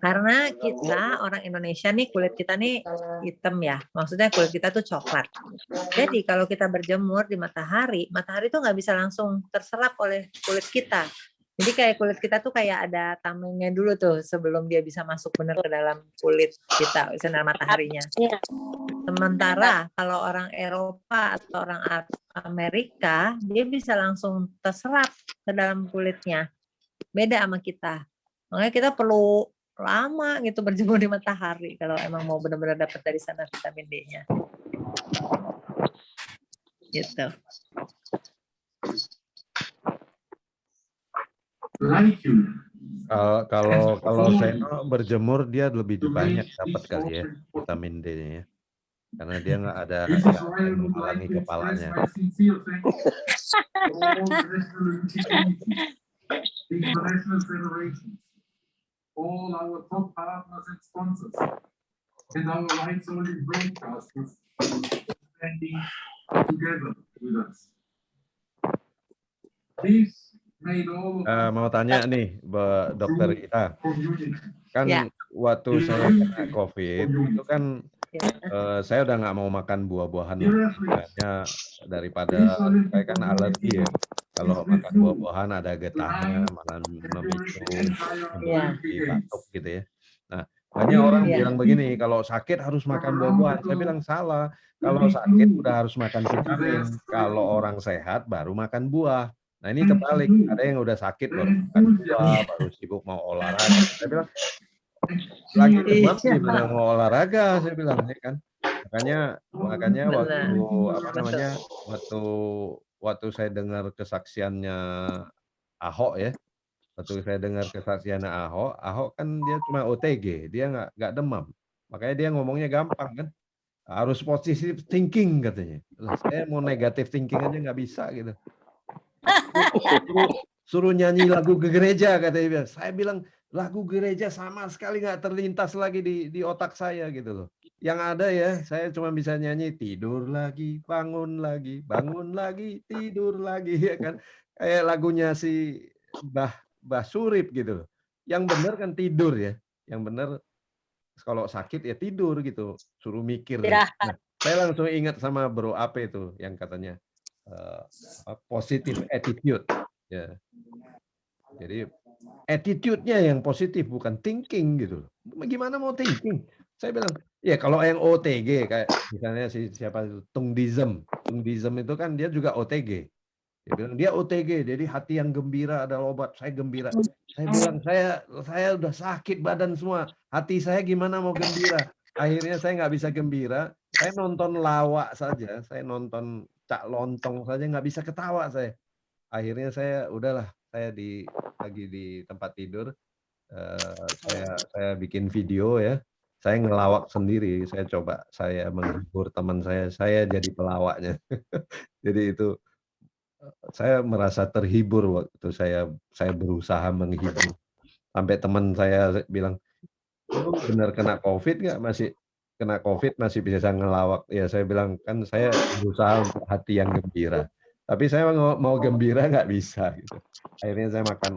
Speaker 12: Karena kita orang Indonesia nih, kulit kita nih hitam ya. Maksudnya kulit kita tuh coklat. Jadi kalau kita berjemur di matahari tuh nggak bisa langsung terserap oleh kulit kita. Jadi kayak kulit kita tuh kayak ada tamengnya dulu tuh sebelum dia bisa masuk benar ke dalam kulit kita, sinar mataharinya. Sementara kalau orang Eropa atau orang Amerika, dia bisa langsung terserap ke dalam kulitnya. Beda sama kita. Makanya kita perlu lama gitu berjemur di matahari kalau emang mau benar-benar dapat dari sana vitamin D-nya. Gitu.
Speaker 2: Kalau saya berjemur dia lebih banyak dapat kali ya vitamin D-nya ya. Karena dia nggak ada yang menghalangi kepalanya.
Speaker 14: All our top partners and sponsors, and our rights only broadcasters standing together with us. Please made all of
Speaker 2: Mau tanya nih, Dokter Ita, kan waktu saya kena COVID itu kan saya udah nggak mau makan buah-buahan lah. Daripada saya kan alergi ya. Kalau makan buah-buahan ada getahnya, malah memicu batuk gitu ya. Nah, Banyak orang
Speaker 12: Iya.
Speaker 2: bilang begini, kalau sakit harus makan buah-buahan. Saya bilang salah. Kalau sakit udah harus makan vitamin. Kalau orang sehat baru makan buah. Nah ini kebalik. Ada yang udah sakit baru makan buah, baru sibuk mau olahraga. Saya bilang lagi demam
Speaker 12: Iya.
Speaker 2: gimana mau olahraga? Saya bilang ya kan. Makanya waktu
Speaker 12: Benar.
Speaker 2: apa namanya waktu saya dengar kesaksiannya Ahok ya. Waktu saya dengar kesaksiannya Ahok kan dia cuma OTG, dia nggak demam. Makanya dia ngomongnya gampang kan. Harus positive thinking katanya. Lah, saya mau negative thinking aja nggak bisa gitu. Suruh nyanyi lagu ke gereja katanya. Saya bilang lagu gereja sama sekali nggak terlintas lagi di otak saya gitu loh. Yang ada ya, saya cuma bisa nyanyi tidur lagi, bangun lagi, tidur lagi ya kan. Kayak lagunya si Mbah Surip gitu loh. Yang benar kan tidur ya. Yang benar kalau sakit ya tidur gitu. Suruh mikir. Nah, saya langsung ingat sama Bro Ape itu yang katanya positive attitude. Ya. Jadi attitude-nya yang positif bukan thinking gitu. Gimana mau thinking? Saya bilang, ya kalau yang OTG kayak misalnya siapa itu Tungdizem itu kan dia juga OTG. Dia bilang dia OTG, jadi hati yang gembira adalah obat. Saya gembira. Saya bilang saya udah sakit badan semua. Hati saya gimana mau gembira? Akhirnya saya nggak bisa gembira. Saya nonton lawak saja. Saya nonton Cak Lontong saja nggak bisa ketawa saya. Akhirnya saya udahlah. Saya lagi di tempat tidur. Saya bikin video ya. Saya ngelawak sendiri. Saya coba saya menghibur teman saya. Saya jadi pelawaknya. Jadi itu. Saya merasa terhibur waktu saya berusaha menghibur. Sampai teman saya bilang, "Lu benar kena COVID nggak? Masih kena COVID masih bisa ngelawak." Ya saya bilang, kan saya berusaha untuk hati yang gembira. Tapi saya mau gembira nggak bisa gitu. Akhirnya saya makan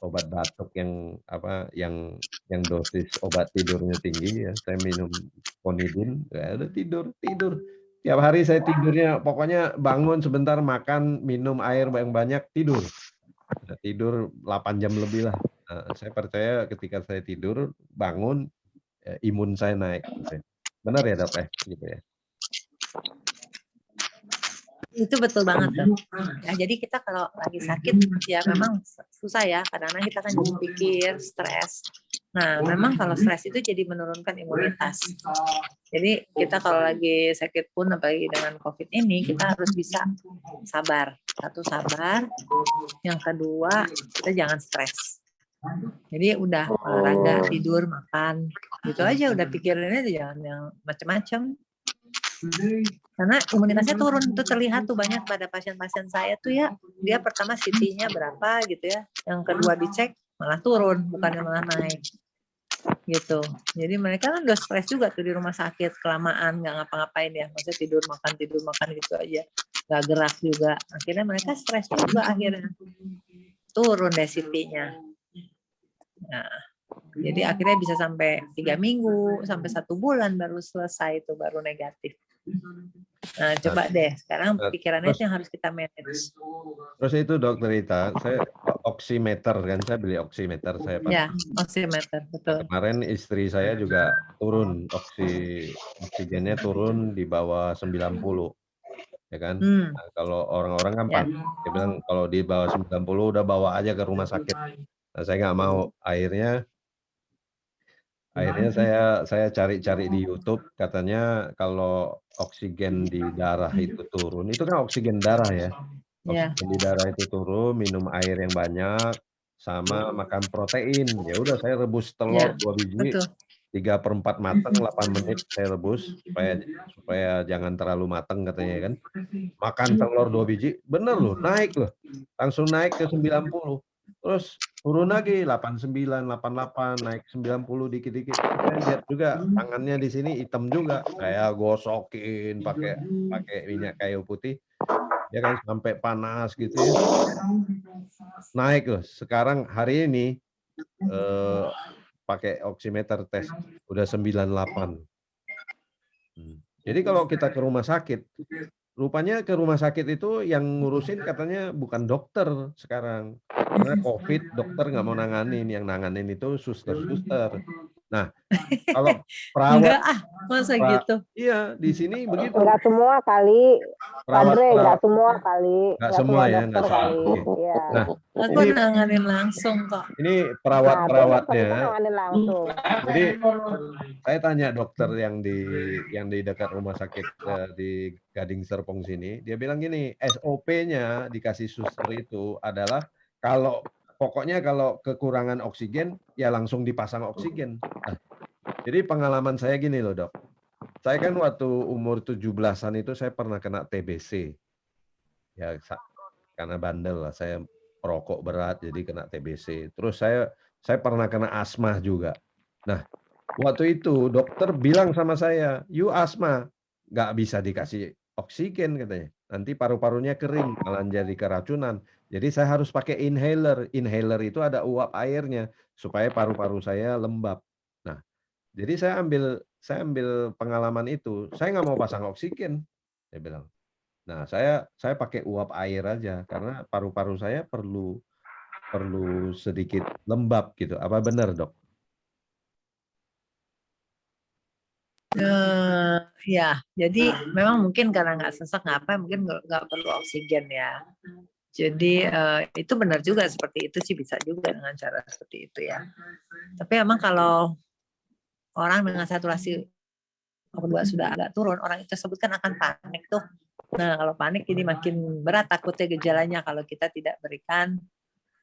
Speaker 2: obat batuk yang dosis obat tidurnya tinggi ya. Saya minum Ponidin, ya udah tidur. Tiap hari saya tidurnya, pokoknya bangun sebentar, makan, minum air yang banyak, tidur. Tidur 8 jam lebih lah. Saya percaya ketika saya tidur, bangun, imun saya naik. Benar ya Dok? Gitu ya.
Speaker 12: Itu betul banget tuh. Ya, jadi kita kalau lagi sakit ya memang susah ya. Kadang-kadang kita kan jadi pikir, stres. Nah, memang kalau stres itu jadi menurunkan imunitas. Jadi kita kalau lagi sakit pun, apalagi dengan COVID ini, kita harus bisa sabar. Satu, sabar. Yang kedua, kita jangan stres. Jadi udah olahraga, tidur, makan. Gitu aja, udah pikirinnya jangan yang macam-macam. Karena imunitasnya turun, itu terlihat tuh banyak pada pasien-pasien saya tuh ya, dia pertama CT-nya berapa gitu ya, yang kedua dicek malah turun, bukannya malah naik gitu. Jadi mereka kan udah stres juga tuh di rumah sakit, kelamaan nggak ngapa-ngapain ya, maksudnya tidur makan gitu aja, nggak gerak juga, akhirnya mereka stres juga, akhirnya turun deh CT-nya. Nah, jadi akhirnya bisa sampai 3 minggu, sampai 1 bulan baru selesai, itu baru negatif. Nah, coba deh, sekarang pikirannya itu yang harus kita manage.
Speaker 2: Terus itu Dokter Rita, saya oximeter kan, saya beli oximeter.
Speaker 12: Ya, oximeter, betul.
Speaker 2: Kemarin istri saya juga turun, oksigennya turun di bawah 90. Ya kan? Nah, kalau orang-orang kan panik, dia bilang kalau di bawah 90 udah bawa aja ke rumah sakit. Nah, saya nggak mau. Akhirnya saya cari-cari di YouTube, katanya kalau oksigen di darah itu turun, itu kan oksigen darah ya. Oksigen di darah itu turun, minum air yang banyak, sama makan protein. Ya udah saya rebus telur 2 biji, 3/4 matang, 8 menit saya rebus supaya jangan terlalu matang katanya kan. Makan telur 2 biji, bener loh, naik loh. Langsung naik ke 90. Terus turun lagi 89, 88, naik 90 dikit-dikit. Saya lihat juga tangannya di sini hitam juga. Saya gosokin pakai minyak kayu putih. Ya kan sampai panas gitu ya. Naik loh. Sekarang hari ini pakai oximeter tes udah 98. Jadi kalau kita ke rumah sakit, rupanya ke rumah sakit itu yang ngurusin katanya bukan dokter sekarang. Karena COVID, dokter nggak mau nanganin. Yang nanganin itu suster-suster. Nah, kalau
Speaker 12: Enggak
Speaker 2: perawat,
Speaker 12: masa gitu.
Speaker 2: iya di sini begitu.
Speaker 3: Enggak semua kali,
Speaker 2: Perawat,
Speaker 3: Padre, enggak semua kali,
Speaker 2: nggak
Speaker 3: enggak
Speaker 2: semua
Speaker 3: semua
Speaker 2: ya,
Speaker 3: dokter
Speaker 2: nggak semua.
Speaker 3: kali.
Speaker 2: Oke.
Speaker 3: Iya.
Speaker 2: Nah,
Speaker 12: Aku
Speaker 2: ini
Speaker 12: nanganin langsung kok.
Speaker 2: ini
Speaker 3: Nah, dokter
Speaker 2: perawat-perawatnya.
Speaker 3: itu nanganin langsung.
Speaker 2: Jadi saya tanya dokter yang di dekat rumah sakit di Gading Serpong sini, dia bilang gini, SOP-nya dikasih suster itu adalah pokoknya kalau kekurangan oksigen ya langsung dipasang oksigen. Nah, jadi pengalaman saya gini loh, Dok. Saya kan waktu umur 17-an itu saya pernah kena TBC. Ya karena bandel lah, saya perokok berat jadi kena TBC. Terus saya pernah kena asma juga. Nah, waktu itu dokter bilang sama saya, "You asma, nggak bisa dikasih oksigen," katanya. Nanti paru-parunya kering, malah jadi keracunan. Jadi saya harus pakai inhaler. Inhaler itu ada uap airnya supaya paru-paru saya lembab. Nah, jadi saya ambil pengalaman itu. Saya nggak mau pasang oksigen, saya bilang. Nah, saya pakai uap air aja karena paru-paru saya perlu sedikit lembab gitu. Apa benar, Dok?
Speaker 12: Ya, jadi memang mungkin karena nggak sesak mungkin nggak perlu oksigen ya. Jadi itu benar juga seperti itu sih, bisa juga dengan cara seperti itu ya. Tapi emang kalau orang dengan saturasi O2 sudah agak turun, orang itu tersebut kan akan panik tuh. Nah, kalau panik jadi makin berat takutnya gejalanya kalau kita tidak berikan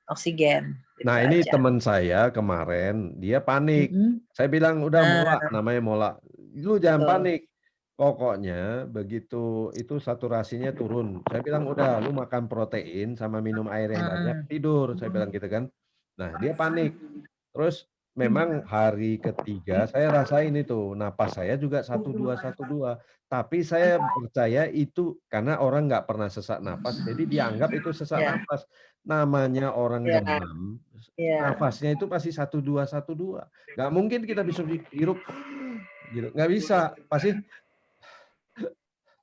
Speaker 12: oksigen. Gitu
Speaker 2: Nah, ini
Speaker 12: aja.
Speaker 2: teman saya kemarin, dia panik. Saya bilang, udah Mola, namanya Mola. Lu jangan panik. Pokoknya begitu itu saturasinya turun. Saya bilang, udah lu makan protein sama minum air yang banyak, tidur. Saya bilang gitu kan. Nah, dia panik. Terus memang hari ketiga saya rasain itu. Napas saya juga 1-2. Tapi saya percaya itu karena orang nggak pernah sesak napas, jadi dianggap itu sesak napas. Namanya orang demam, nafasnya itu pasti 1-2. Nggak mungkin kita bisa hirup gitu, nggak bisa, pasti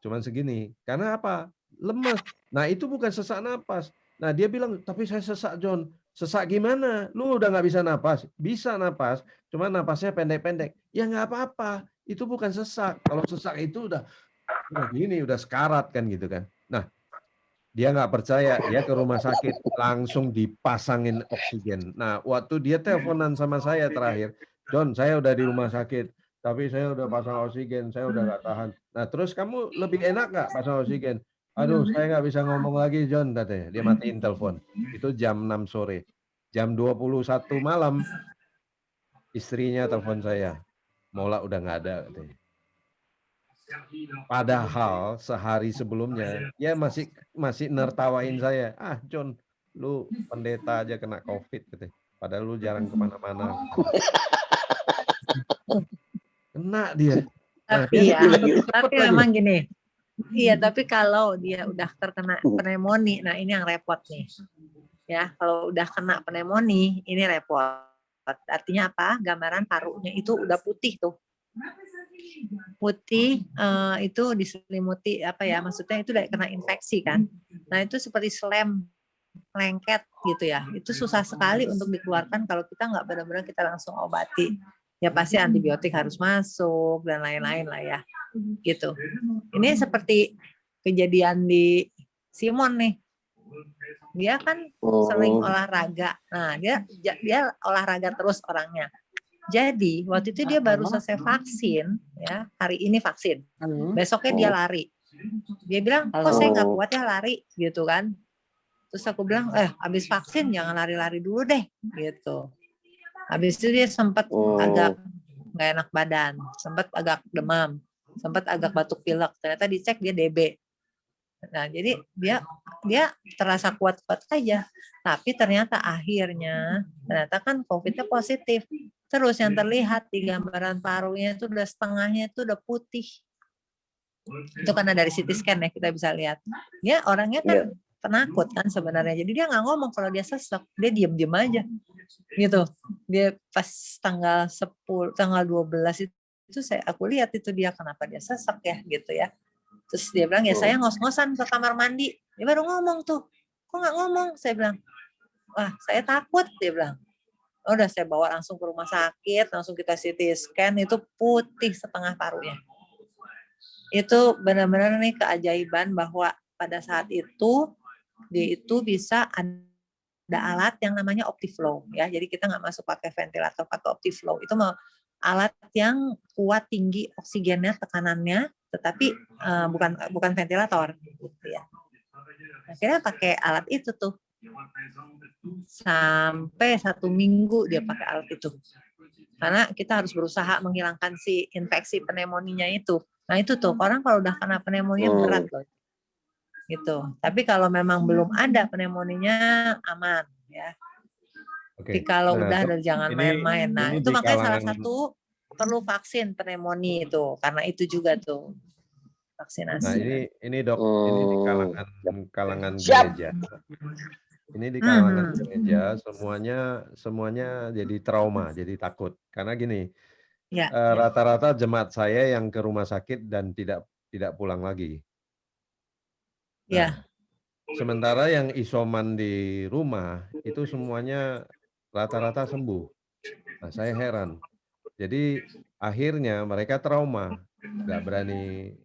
Speaker 2: cuman segini. Karena apa? Lemes. Nah, itu bukan sesak napas. Nah, dia bilang, tapi saya sesak, John. Sesak gimana? Lu udah nggak bisa napas? Bisa napas, cuman napasnya pendek-pendek. Ya nggak apa-apa, itu bukan sesak. Kalau sesak itu udah gini, udah sekarat kan gitu kan. Nah, dia nggak percaya, dia ke rumah sakit, langsung dipasangin oksigen. Nah, waktu dia teleponan sama saya terakhir, John, saya udah di rumah sakit, tapi saya udah pasang oksigen, saya udah nggak tahan. Nah, terus kamu lebih enak nggak pasang oksigen? Aduh, saya nggak bisa ngomong lagi, John, katanya. Dia matiin telepon. Itu jam 6 sore. Jam 21 malam, istrinya telepon saya. Mola udah nggak ada, katanya. Padahal sehari sebelumnya dia masih nertawain saya. Ah, John, lu pendeta aja kena COVID, katanya. Padahal lu jarang kemana-mana. Kena dia. Nah,
Speaker 12: Tapi tapi memang gini. Iya, tapi kalau dia udah terkena pneumonia, nah ini yang repot nih. Ya, kalau udah kena pneumonia, ini repot. Artinya apa? Gambaran parunya itu udah putih tuh. Putih itu diselimuti apa ya? Maksudnya itu udah kena infeksi kan. Nah, itu seperti lengket gitu ya. Itu susah sekali untuk dikeluarkan kalau kita nggak benar-benar kita langsung obati. Ya pasti antibiotik harus masuk dan lain-lain lah ya. Gitu. Ini seperti kejadian di Simon nih. Dia kan sering olahraga. Nah, dia olahraga terus orangnya. Jadi, waktu itu dia baru selesai vaksin, ya, hari ini vaksin. Besoknya dia lari. Dia bilang, kok saya nggak kuat ya lari, gitu kan. Terus aku bilang, habis vaksin jangan lari-lari dulu deh, gitu. Habis itu dia sempat agak nggak enak badan, sempat agak demam, sempat agak batuk pilek. Ternyata dicek dia DB. Nah, jadi dia terasa kuat-kuat aja. Tapi ternyata akhirnya kan COVID-nya positif. Terus yang terlihat di gambaran parunya itu udah setengahnya itu udah putih. Itu karena dari CT scan ya kita bisa lihat. Ya orangnya kan penakut kan sebenarnya. Jadi dia nggak ngomong kalau dia sesek, dia diem-diem aja. Gitu. Dia pas tanggal 12 itu aku lihat itu dia kenapa dia sesek ya gitu ya. Terus dia bilang, ya saya ngos-ngosan ke kamar mandi. Dia baru ngomong tuh. Kok nggak ngomong? Saya bilang, wah saya takut. Dia bilang, Udah saya bawa langsung ke rumah sakit, langsung kita CT scan, itu putih setengah parunya. Itu benar-benar nih keajaiban bahwa pada saat itu dia itu bisa ada alat yang namanya Optiflow ya. Jadi kita nggak masuk pakai ventilator, pakai Optiflow. Itu mau alat yang kuat, tinggi oksigennya, tekanannya, tetapi bukan ventilator gitu ya. Akhirnya pakai alat itu tuh. Sampai 1 minggu dia pakai alat itu. Karena kita harus berusaha menghilangkan si infeksi pneumonia itu. Nah itu tuh, orang kalau udah kena pneumonia berat loh. Gitu. Tapi kalau memang belum ada pneumonia aman ya. Tapi kalau udah jangan main-main. Nah itu makanya salah satu perlu vaksin pneumonia itu. Karena itu juga tuh vaksinasi.
Speaker 2: Nah ini dok, ini di kalangan gereja. Ini di kalangan gereja semuanya jadi trauma, jadi takut. Karena gini, rata-rata jemaat saya yang ke rumah sakit dan tidak pulang lagi. Nah, sementara yang isoman di rumah itu semuanya rata-rata sembuh. Nah, saya heran. Jadi akhirnya mereka trauma, nggak berani.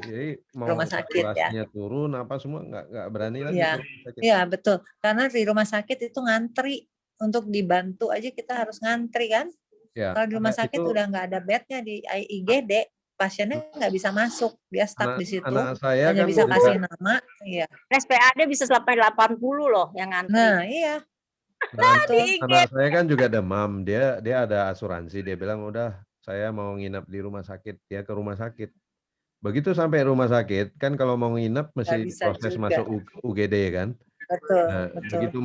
Speaker 2: Jadi mau saturasinya turun apa semua nggak berani lagi.
Speaker 12: Iya betul. Karena di rumah sakit itu ngantri untuk dibantu aja kita harus ngantri kan. Ya, kalau di rumah sakit udah nggak ada bednya di IGD, pasiennya nggak bisa masuk, dia stuck di situ.
Speaker 2: Anak saya
Speaker 12: hanya
Speaker 2: kan
Speaker 12: bisa kasih nama. Iya.
Speaker 10: SPAD bisa sampai 80 loh yang ngantri.
Speaker 12: Nah iya.
Speaker 2: Anak saya kan juga demam, dia ada asuransi, dia bilang udah saya mau nginap di rumah sakit, dia ke rumah sakit. Begitu sampai rumah sakit, kan kalau mau nginap mesti proses masuk UGD kan.
Speaker 12: Betul,
Speaker 2: nah, begitu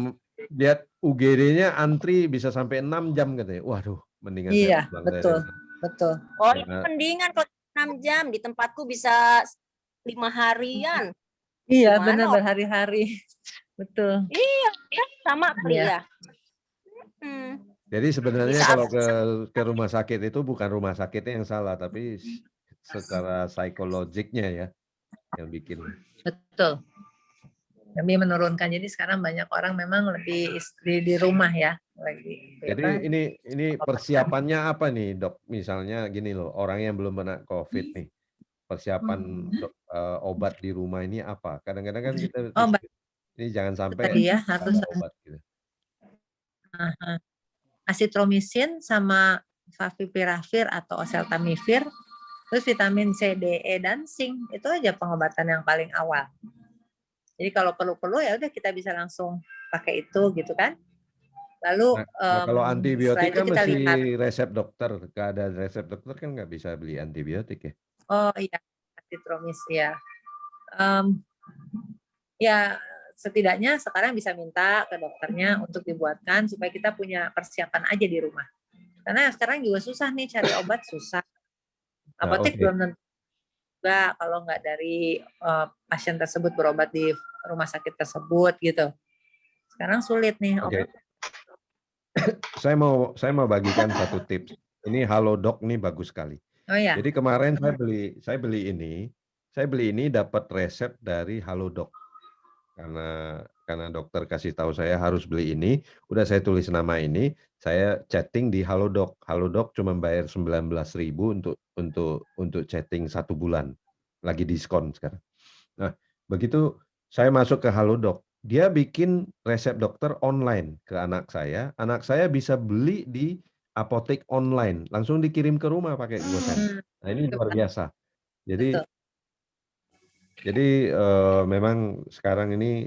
Speaker 2: lihat UGD-nya antri bisa sampai 6 jam katanya. Waduh, mendingan
Speaker 12: iya,
Speaker 2: saya pulang.
Speaker 12: Betul.
Speaker 10: Oh, ini mendingan kalau 6 jam, di tempatku bisa 5 harian.
Speaker 12: Iya, benar berhari-hari. Betul.
Speaker 10: Iya, sama kali ya.
Speaker 2: Jadi sebenarnya kalau ke rumah sakit itu bukan rumah sakitnya yang salah, tapi secara psikologiknya ya yang bikin.
Speaker 12: Betul. Lebih menurunkan. Jadi sekarang banyak orang memang lebih di rumah ya.
Speaker 2: Jadi ini persiapannya apa nih dok? Misalnya gini loh, orang yang belum kena COVID nih, persiapan obat di rumah ini apa? Kadang-kadang kan kita ini jangan sampai
Speaker 12: ya, harus
Speaker 2: obat gitu.
Speaker 12: Asitromisin sama favipiravir atau oseltamivir, terus vitamin C, D, E, dan zinc, itu aja pengobatan yang paling awal. Jadi kalau perlu ya udah kita bisa langsung pakai itu gitu kan. Lalu
Speaker 2: kalau antibiotik kan mesti resep dokter, nggak ada resep dokter kan nggak bisa beli antibiotik ya.
Speaker 12: Oh iya, asitromis ya. Ya setidaknya sekarang bisa minta ke dokternya untuk dibuatkan supaya kita punya persiapan aja di rumah. Karena sekarang juga susah nih cari obat, susah. Apotek belum tentu juga kalau nggak dari pasien tersebut berobat di rumah sakit tersebut gitu. Sekarang sulit nih obat.
Speaker 2: Saya mau bagikan satu tips. Ini Halodoc nih bagus sekali.
Speaker 12: Oh ya.
Speaker 2: Jadi kemarin saya beli ini dapat resep dari Halodoc. Karena dokter kasih tahu saya harus beli ini, udah saya tulis nama ini, saya chatting di Halodoc. Halodoc cuma bayar 19.000 untuk chatting 1 bulan. Lagi diskon sekarang. Nah, begitu saya masuk ke Halodoc, dia bikin resep dokter online ke anak saya bisa beli di apotek online, langsung dikirim ke rumah pakai GoSend. Nah, ini luar biasa. Jadi memang sekarang ini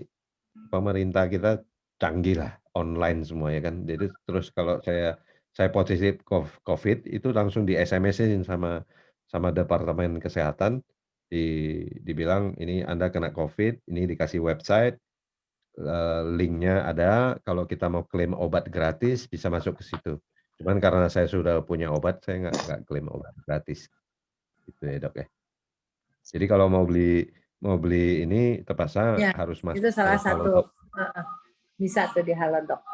Speaker 2: pemerintah kita canggih lah, online semua ya kan. Jadi terus kalau saya positif COVID itu langsung di SMS-in sama Departemen Kesehatan, dibilang ini Anda kena COVID, ini dikasih website, linknya ada, kalau kita mau klaim obat gratis bisa masuk ke situ. Cuman karena saya sudah punya obat, saya nggak klaim obat gratis. Gitu ya dok ya. Jadi kalau mau beli ini terpaksa harus masuk.
Speaker 12: Itu salah satu bisa tuh di Halodoc.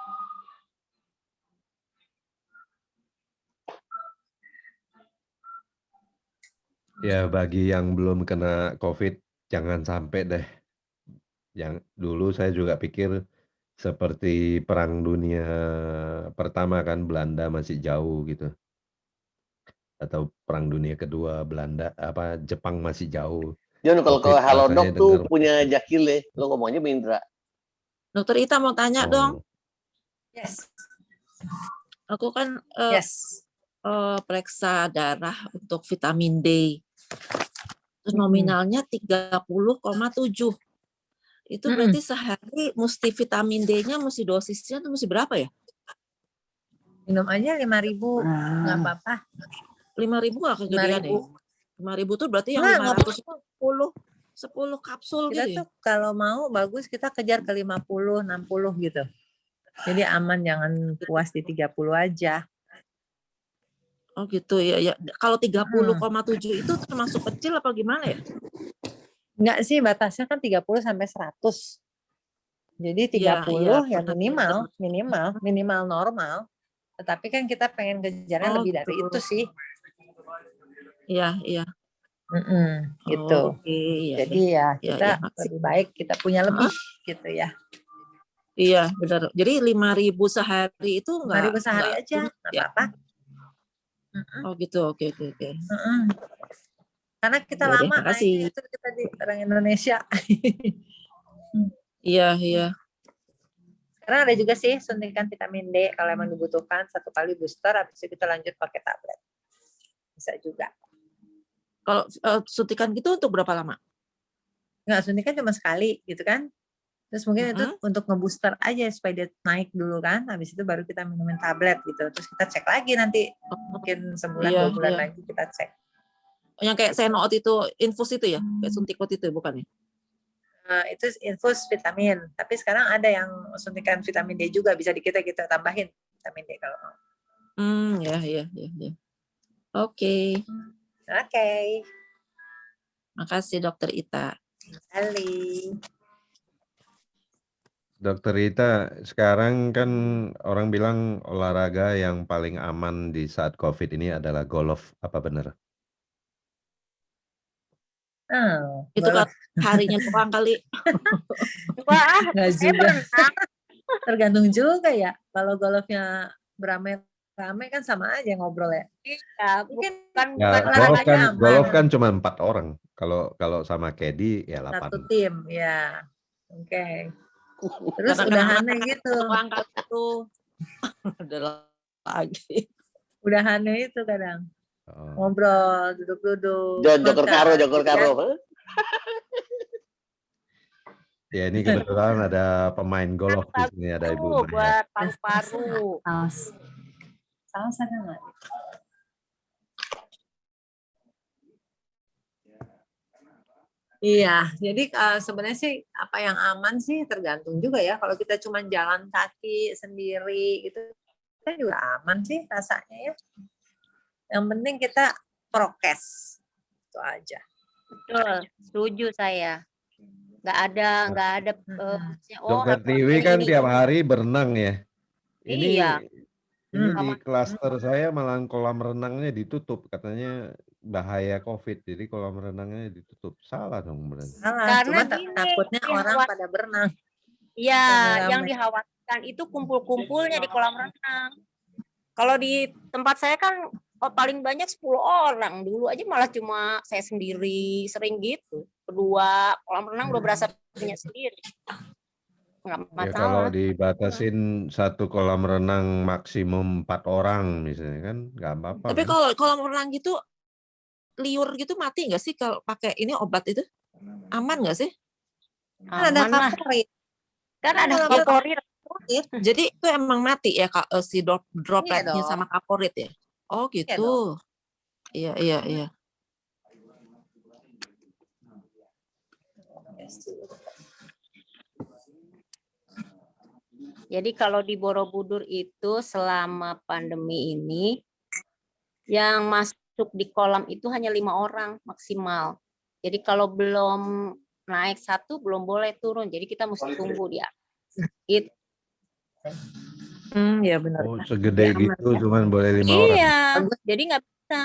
Speaker 2: Ya bagi yang belum kena COVID jangan sampai deh. Yang dulu saya juga pikir seperti Perang Dunia Pertama kan Belanda masih jauh gitu. Atau Perang Dunia Kedua Belanda Jepang masih jauh.
Speaker 1: Jon, kalau ke
Speaker 2: Covid
Speaker 1: Halodoc
Speaker 2: rasanya
Speaker 1: tuh
Speaker 2: dengar.
Speaker 1: punya Jakile, lo ngomongnya Mindra.
Speaker 4: Dokter Ita mau tanya dong.
Speaker 2: Oh,
Speaker 12: Yes.
Speaker 4: Aku kan
Speaker 12: Yes.
Speaker 4: periksa darah untuk vitamin D. Terus nominalnya 30,7. Itu berarti sehari mesti vitamin D-nya mesti dosisnya tuh mesti berapa ya?
Speaker 12: Minum aja 5.000, nggak apa-apa.
Speaker 4: 5.000 nggak kegedean ya? 5.000 tuh berarti yang
Speaker 12: Nggak
Speaker 4: 10 kapsul
Speaker 12: Kita
Speaker 4: gitu ya?
Speaker 12: tuh kalau mau bagus kita kejar ke 50, 60 gitu. Jadi aman, jangan puas di 30 aja.
Speaker 4: Oh gitu ya. Ya. Kalau 30,7 itu termasuk kecil apa gimana ya?
Speaker 12: Enggak sih, batasnya kan 30 sampai 100. Jadi 30 ya minimal normal. Tetapi kan kita pengen kejarnya lebih dari itu sih.
Speaker 4: Iya.
Speaker 12: Gitu.
Speaker 4: Oke,
Speaker 12: Jadi ya kita lebih baik kita punya lebih gitu ya.
Speaker 4: Iya, benar. Jadi 5.000 sehari itu
Speaker 12: 5.000 sehari aja, nggak apa-apa.
Speaker 4: Oh gitu, oke.
Speaker 12: Karena kita
Speaker 4: Boleh,
Speaker 12: lama
Speaker 4: makasih.
Speaker 12: itu kita di orang Indonesia.
Speaker 4: Iya.
Speaker 12: Karena ada juga sih suntikan vitamin D kalau emang dibutuhkan 1 kali booster, habis itu kita lanjut pakai tablet. Bisa juga.
Speaker 4: Kalau suntikan gitu untuk berapa lama?
Speaker 12: Nggak, suntikan cuma sekali gitu kan. Terus mungkin itu untuk ngebooster aja supaya dia naik dulu kan. Habis itu baru kita minumin tablet gitu. Terus kita cek lagi nanti. Mungkin sebulan 2 bulan lagi kita cek.
Speaker 4: Yang kayak Senoot itu infus itu ya? Kayak suntikot itu bukan ya?
Speaker 12: Itu infus vitamin. Tapi sekarang ada yang suntikan vitamin D juga. Bisa kita tambahin vitamin D kalau mau.
Speaker 4: Iya. Oke. Makasih Dokter Ita.
Speaker 12: Kali.
Speaker 2: Dokter Ita, sekarang kan orang bilang olahraga yang paling aman di saat COVID ini adalah golf. Apa benar?
Speaker 4: Itu kan harinya doang kali.
Speaker 12: Wah, nggak juga. Tergantung juga ya. Kalau golfnya beramai-ramai kan sama aja ngobrol ya.
Speaker 10: Iya, mungkin
Speaker 2: Golf kan cuma 4 orang. Kalau sama caddy ya 8.
Speaker 12: 1 tim, ya. Oke. Terus udahannya gitu.
Speaker 4: Angkat tuh. Udah lagi.
Speaker 12: Udahannya itu kadang. Ngobrol, duduk-duduk.
Speaker 1: Jokor karo.
Speaker 2: Ya ini kebetulan ada pemain golf di sini, ada Ibu Maya.
Speaker 10: Buat paru-paru.
Speaker 12: Saus ada nggak? Iya, jadi sebenarnya sih apa yang aman sih tergantung juga ya. Kalau kita cuma jalan kaki sendiri gitu, kan juga aman sih rasanya ya. Yang penting kita prokes, itu aja.
Speaker 10: Betul, setuju saya. Nggak ada.
Speaker 2: Dokter Tiwi kan tiap hari berenang ya. Ini
Speaker 10: Iya.
Speaker 2: di klaster saya malah kolam renangnya ditutup, katanya bahaya COVID, jadi kolam renangnya ditutup. Salah dong berarti.
Speaker 12: Salah, cuma takutnya orang pada berenang.
Speaker 10: Iya, yang dikhawatirkan itu kumpul-kumpulnya di kolam renang. Kalau di tempat saya kan paling banyak 10 orang. Dulu aja malah cuma saya sendiri, sering gitu. Kedua, kolam renang udah berasa punya sendiri. Nggak masalah.
Speaker 2: Ya kalau dibatasin 1 kolam renang maksimum 4 orang misalnya kan nggak apa-apa.
Speaker 4: Tapi
Speaker 2: kan?
Speaker 4: kalau kolam renang gitu liur gitu mati nggak sih kalau pakai ini obat itu? Aman nggak sih?
Speaker 10: Kan ada kaporit. Kan ada kaporit.
Speaker 4: Jadi itu emang mati ya si dropletnya sama kaporit ya? Oh gitu. Iya.
Speaker 10: Jadi kalau di Borobudur itu selama pandemi ini yang masuk di kolam itu hanya 5 orang maksimal. Jadi kalau belum naik 1 belum boleh turun. Jadi kita mesti tunggu dia. Gitu.
Speaker 12: Ya benar.
Speaker 2: Oh, segede gitu cuman boleh 5 orang.
Speaker 10: Iya, jadi nggak bisa.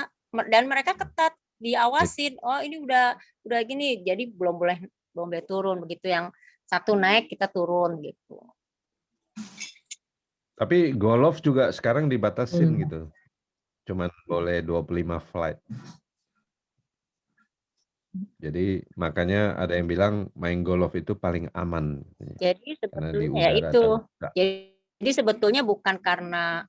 Speaker 10: Dan mereka ketat diawasin. Oh ini udah gini. Jadi belum boleh turun. Begitu yang 1 naik kita turun gitu.
Speaker 2: Tapi golf juga sekarang dibatasin gitu. Cuman boleh 25 flight. Jadi makanya ada yang bilang main golf itu paling aman.
Speaker 10: Jadi
Speaker 2: Karena di
Speaker 10: sebetulnya ya
Speaker 2: udara
Speaker 10: itu.
Speaker 2: terbuka.
Speaker 10: Jadi sebetulnya bukan karena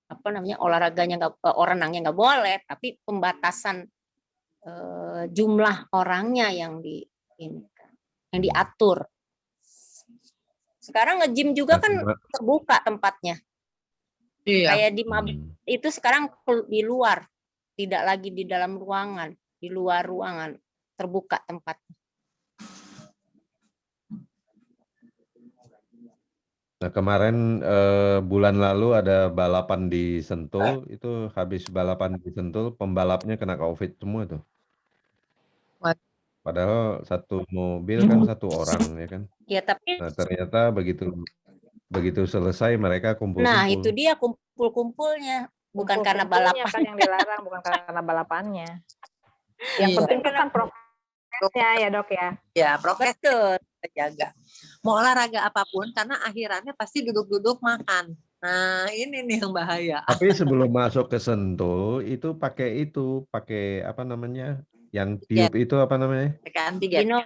Speaker 10: apa namanya olahraganya renangnya nggak boleh, tapi pembatasan jumlah orangnya yang diatur. Sekarang nge-gym juga kan terbuka tempatnya.
Speaker 12: Iya.
Speaker 10: Kayak di mabes itu sekarang di luar, tidak lagi di dalam ruangan, di luar ruangan, terbuka tempatnya.
Speaker 2: Nah kemarin bulan lalu ada balapan di Sentul, itu habis balapan di Sentul pembalapnya kena COVID semua tuh. Padahal satu mobil kan satu orang ya kan.
Speaker 10: Ya tapi.
Speaker 2: Nah ternyata begitu selesai mereka kumpul-kumpul.
Speaker 10: Nah itu dia kumpul-kumpulnya, bukan karena balapan.
Speaker 15: Kan yang dilarang, bukan karena balapannya. Yang penting kan prokesnya ya dok ya.
Speaker 12: Ya prokes terjaga. Mau olahraga apapun karena akhirannya pasti duduk-duduk makan. Nah ini nih yang bahaya.
Speaker 2: Tapi sebelum masuk ke Sentul itu pakai apa namanya? Yang tiup itu apa namanya?
Speaker 10: Genos.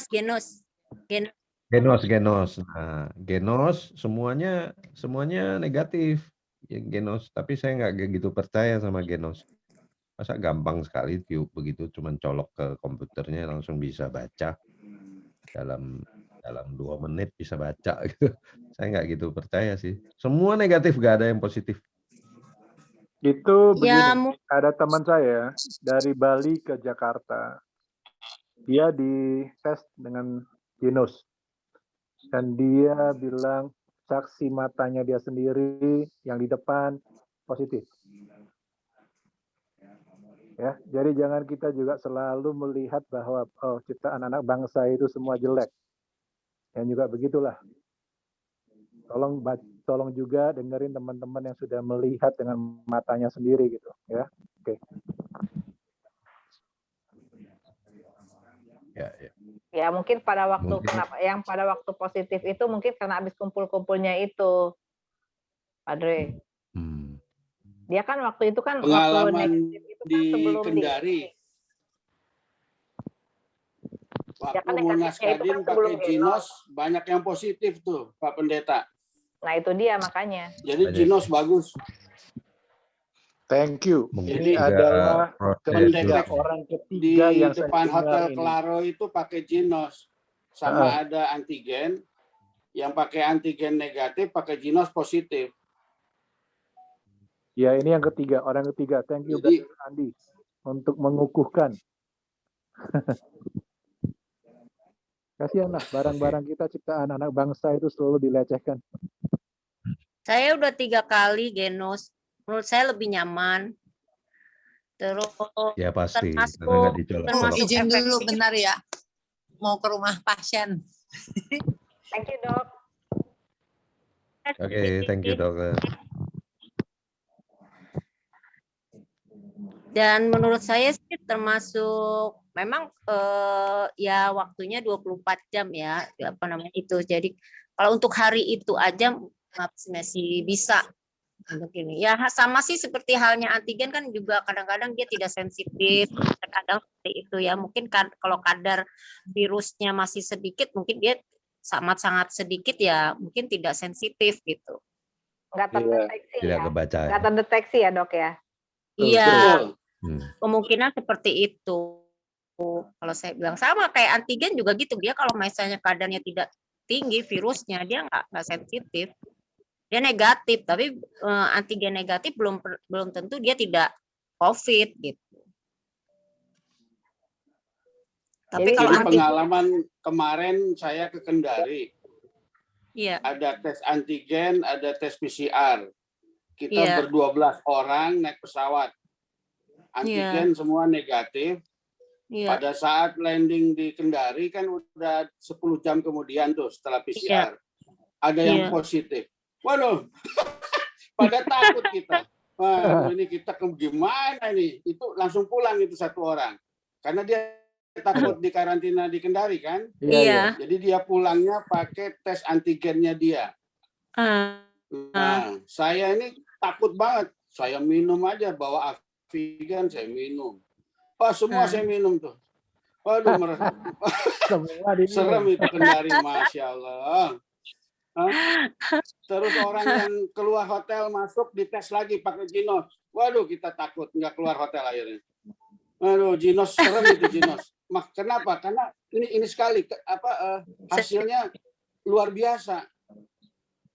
Speaker 2: Genos. Nah, genos semuanya negatif. Ya, genos, tapi saya nggak gitu percaya sama genos. Masa gampang sekali tiup begitu, cuman colok ke komputernya langsung bisa baca dalam 2 menit bisa baca gitu. Saya nggak gitu percaya sih. Semua negatif, nggak ada yang positif.
Speaker 16: Itu begini, ada teman saya dari Bali ke Jakarta. Dia dites dengan Genos. Dan dia bilang saksi matanya dia sendiri yang di depan positif. Ya, jadi jangan kita juga selalu melihat bahwa ciptaan anak bangsa itu semua jelek. Yang juga begitulah. Tolong juga dengerin teman-teman yang sudah melihat dengan matanya sendiri gitu, ya. Oke.
Speaker 15: Ya mungkin pada waktu pada waktu positif itu mungkin karena habis kumpul-kumpulnya itu, Padre. Dia kan waktu itu kan
Speaker 13: pengalaman di Kendari. Waktu Munas Kadin pakai Ginos banyak yang positif tuh, Pak Pendeta.
Speaker 15: Nah itu dia makanya.
Speaker 13: Jadi Ginos bagus.
Speaker 16: Thank you.
Speaker 13: Jadi
Speaker 16: adalah
Speaker 13: pendeta
Speaker 16: orang ketiga
Speaker 13: di
Speaker 16: yang
Speaker 13: depan
Speaker 16: saya
Speaker 13: Hotel
Speaker 16: ini.
Speaker 13: Claro itu pakai Ginos. Sama ada antigen. Yang pakai antigen negatif pakai Ginos positif.
Speaker 16: Ya ini yang ketiga, orang ketiga. Thank you
Speaker 13: Jadi,
Speaker 16: Brother Andi untuk mengukuhkan. Kasihanlah barang-barang kita ciptaan anak bangsa itu selalu dilecehkan.
Speaker 10: Saya udah 3 kali Genos. Menurut saya lebih nyaman. Terus
Speaker 2: Ya pasti.
Speaker 10: termasuk
Speaker 12: Izin dulu
Speaker 10: efektif.
Speaker 12: bentar ya. Mau ke rumah pasien.
Speaker 15: Thank you dok.
Speaker 2: Oke, thank you dokter.
Speaker 10: Dan menurut saya sih termasuk memang ya waktunya 24 jam ya apa namanya itu. Jadi kalau untuk hari itu aja masih bisa begini. Ya sama sih seperti halnya antigen kan juga kadang-kadang dia tidak sensitif, kadang seperti itu ya. Mungkin kalau kadar virusnya masih sedikit mungkin dia sangat sedikit ya mungkin tidak sensitif gitu.
Speaker 15: Nggak terdeteksi
Speaker 2: Tidak
Speaker 15: ya.
Speaker 2: kebaca.
Speaker 15: Nggak terdeteksi ya dok ya.
Speaker 10: Iya. Kemungkinan seperti itu. Kalau saya bilang sama kayak antigen juga gitu, dia kalau misalnya kadarnya tidak tinggi virusnya dia nggak sensitif, dia negatif, tapi antigen negatif belum tentu dia tidak COVID gitu. Tapi
Speaker 13: jadi
Speaker 10: kalau
Speaker 13: pengalaman kemarin saya ke Kendari,
Speaker 10: iya.
Speaker 13: Ada tes antigen, ada tes PCR. Kita ber-12 orang naik pesawat. Antigen semua negatif. Pada saat landing di Kendari kan udah 10 jam kemudian tuh setelah PCR. Ada yang positif. Waduh, pada takut kita. Wah, ini kita gimana ini? Itu langsung pulang itu 1 orang. Karena dia takut di karantina di Kendari kan?
Speaker 10: Iya.
Speaker 13: Jadi dia pulangnya pakai tes antigennya dia. Nah, saya ini takut banget. Saya minum aja, bawa Avigan saya minum. Semua saya minum tuh. Waduh, serem itu Kendari, Masya Allah. Terus orang yang keluar hotel masuk dites lagi pakai Ginos. Waduh, kita takut nggak keluar hotel akhirnya. Waduh, Ginos serem itu Ginos. Kenapa? Karena ini sekali hasilnya luar biasa.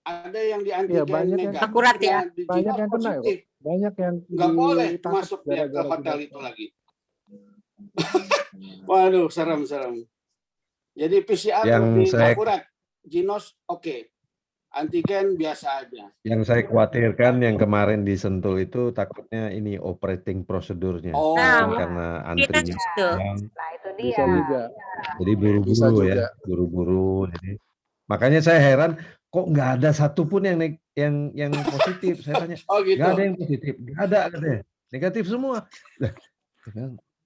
Speaker 13: Ada yang di antigen negatif,
Speaker 10: akurat ya.
Speaker 13: di
Speaker 16: Banyak
Speaker 13: Ginos
Speaker 16: yang kena
Speaker 13: positif.
Speaker 16: kok. Banyak yang
Speaker 13: Nggak boleh
Speaker 16: ditangkap
Speaker 13: masuk dia ke
Speaker 16: gara-gara
Speaker 13: hotel
Speaker 16: Ginos.
Speaker 13: itu lagi. Waduh, serem. Jadi PCR
Speaker 2: Yang
Speaker 13: lebih
Speaker 2: saya
Speaker 13: akurat. Ginos oke. Antigen biasa aja.
Speaker 2: Yang saya khawatirkan yang kemarin di Sentul itu takutnya ini operating prosedurnya. Mungkin karena antrinya panjang.
Speaker 15: Nah, itu
Speaker 16: Bisa
Speaker 15: dia.
Speaker 16: juga.
Speaker 2: Jadi
Speaker 16: Bisa
Speaker 2: buru-buru
Speaker 16: juga.
Speaker 2: ya, buru-buru. Jadi makanya saya heran kok nggak ada satupun yang positif. Saya tanya,
Speaker 13: gitu.
Speaker 2: nggak ada yang positif, nggak ada katanya, negatif semua. Lah,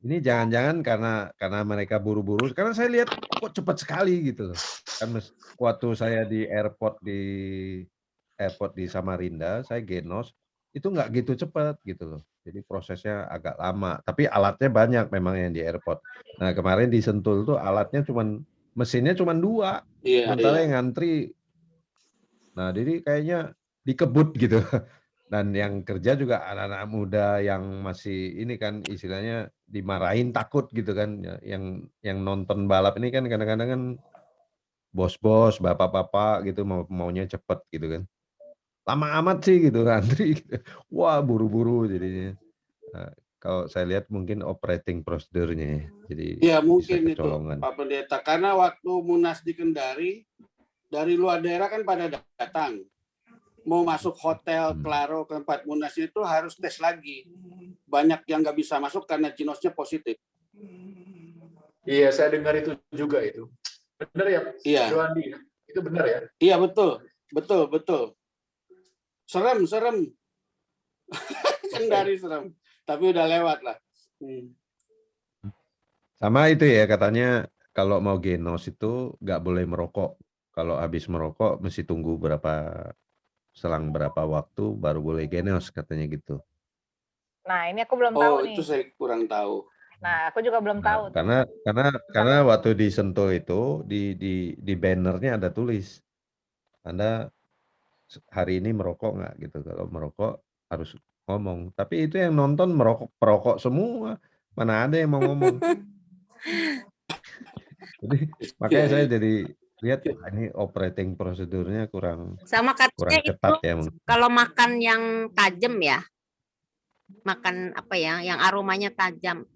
Speaker 2: ini jangan-jangan karena mereka buru-buru. Karena saya lihat kok cepat sekali gitu loh. Kan waktu saya di airport di Samarinda, saya Genos itu nggak gitu cepat gitu loh. Jadi prosesnya agak lama. Tapi alatnya banyak memang yang di airport. Nah kemarin di Sentul tuh alatnya mesinnya cuma 2. Sementara yang ngantri. Nah jadi kayaknya dikebut gitu. Dan yang kerja juga anak-anak muda yang masih ini kan istilahnya dimarahin takut gitu kan. Yang nonton balap ini kan kadang-kadang kan bos-bos, bapak-bapak gitu maunya cepet gitu kan. Lama amat sih gitu antri. Wah buru-buru jadinya. Nah, kalau saya lihat mungkin operating prosedurnya. Jadi
Speaker 13: ya
Speaker 2: bisa
Speaker 13: mungkin itu
Speaker 2: kecolongan.
Speaker 13: Pak Pendeta. Karena waktu Munas di Kendari dari luar daerah kan pada datang. Mau masuk hotel Claro ke tempat Munas itu harus tes lagi. Banyak yang nggak bisa masuk karena Ginosnya positif.
Speaker 11: Iya, saya dengar itu juga itu. Benar ya,
Speaker 13: Iya.
Speaker 11: Joandi? Itu benar ya?
Speaker 13: Iya betul. Serem. Kendari serem. Tapi udah lewat lah.
Speaker 2: Sama itu ya katanya kalau mau Genos itu nggak boleh merokok. Kalau habis merokok mesti tunggu selang berapa waktu baru boleh Genos katanya gitu.
Speaker 15: Nah, ini aku belum tahu nih.
Speaker 13: Itu saya kurang tahu.
Speaker 15: Nah, aku juga belum tahu.
Speaker 2: Karena waktu di Sentul itu di bannernya ada tulis Anda hari ini merokok nggak gitu. Kalau merokok harus ngomong. Tapi itu yang nonton perokok semua. Mana ada yang mau ngomong. Jadi makanya saya jadi lihat ini operating prosedurnya kurang
Speaker 10: katanya
Speaker 2: ketat
Speaker 10: itu
Speaker 2: ya.
Speaker 10: kalau makan yang tajam ya, makan apa ya, yang aromanya tajam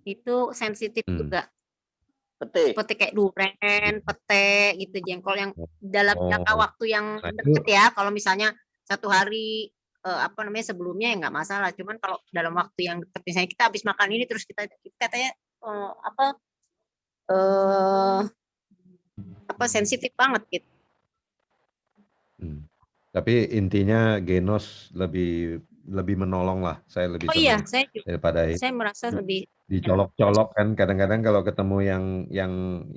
Speaker 10: itu sensitif juga. Seperti kayak duren, pete gitu, jengkol yang dalam jangka waktu yang dekat ya. Kalau misalnya 1 hari sebelumnya ya nggak masalah. Cuman kalau dalam waktu yang dekat, misalnya kita habis makan ini terus kita katanya sensitif banget gitu.
Speaker 2: Tapi intinya Genos lebih menolong lah. Saya lebih senang daripada
Speaker 10: saya merasa lebih
Speaker 2: dicolok-colok kan. Kadang-kadang kalau ketemu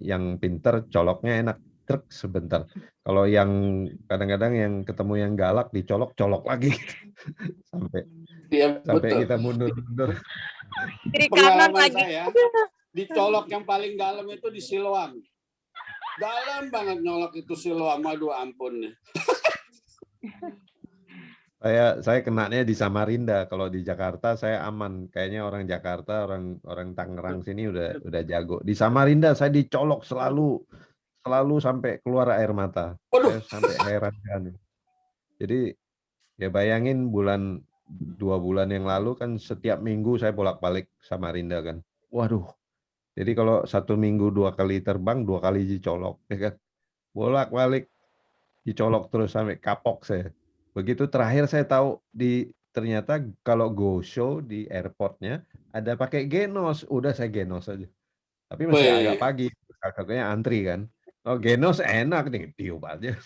Speaker 2: yang pinter, coloknya enak truk sebentar. Kalau yang kadang-kadang yang ketemu yang galak, dicolok-colok lagi sampai kita mundur-mundur.
Speaker 13: Pengalaman saya dicolok yang paling dalam itu di Siloam. Dalam banget nyolok itu Siloam, aduh ampun.
Speaker 2: Saya kenanya di Samarinda. Kalau di Jakarta saya aman. Kayaknya orang Jakarta, orang Tangerang sini udah jago. Di Samarinda saya dicolok selalu sampai keluar air mata. Saya sampai heran kan. Jadi ya bayangin 2 bulan yang lalu kan setiap minggu saya bolak-balik Samarinda kan. Waduh. Jadi kalau 1 minggu 2 kali terbang, 2 kali dicolok, ya kan? Bolak-balik dicolok terus sampai kapok saya. Begitu terakhir saya tahu ternyata kalau go show di airportnya ada pakai Genos, udah saya Genos aja. Tapi masih agak pagi, kakaknya antri kan. Oh Genos enak nih, tiup aja.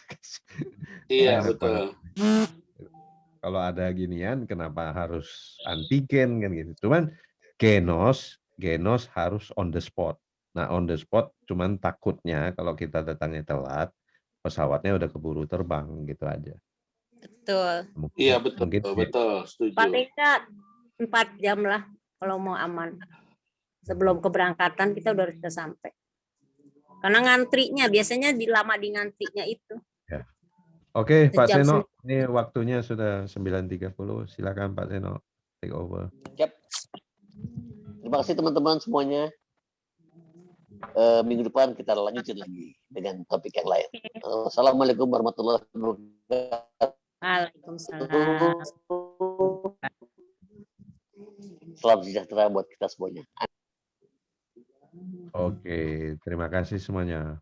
Speaker 13: Iya betul.
Speaker 2: Kalau ada ginian, kenapa harus antigen kan gitu? Cuman Genos harus on the spot. Nah, on the spot cuman takutnya kalau kita datangnya telat, pesawatnya udah keburu terbang gitu aja.
Speaker 10: Betul.
Speaker 13: Iya betul,
Speaker 2: Mungkin
Speaker 13: betul, setuju.
Speaker 10: Paling nggak 4 jam lah kalau mau aman. Sebelum keberangkatan kita udah bisa sampai. Karena ngantrinya biasanya lama di ngantrinya itu.
Speaker 2: ya. Oke, Pak
Speaker 10: Sejam
Speaker 2: Seno, ini waktunya sudah 9.30. Silakan Pak Seno, take over.
Speaker 1: Siap. Terima kasih teman-teman semuanya. Minggu depan kita lanjutin lagi dengan topik yang lain. Assalamualaikum warahmatullahi wabarakatuh.
Speaker 10: Waalaikumsalam.
Speaker 1: Salam sejahtera buat kita semuanya.
Speaker 2: Oke, terima kasih semuanya.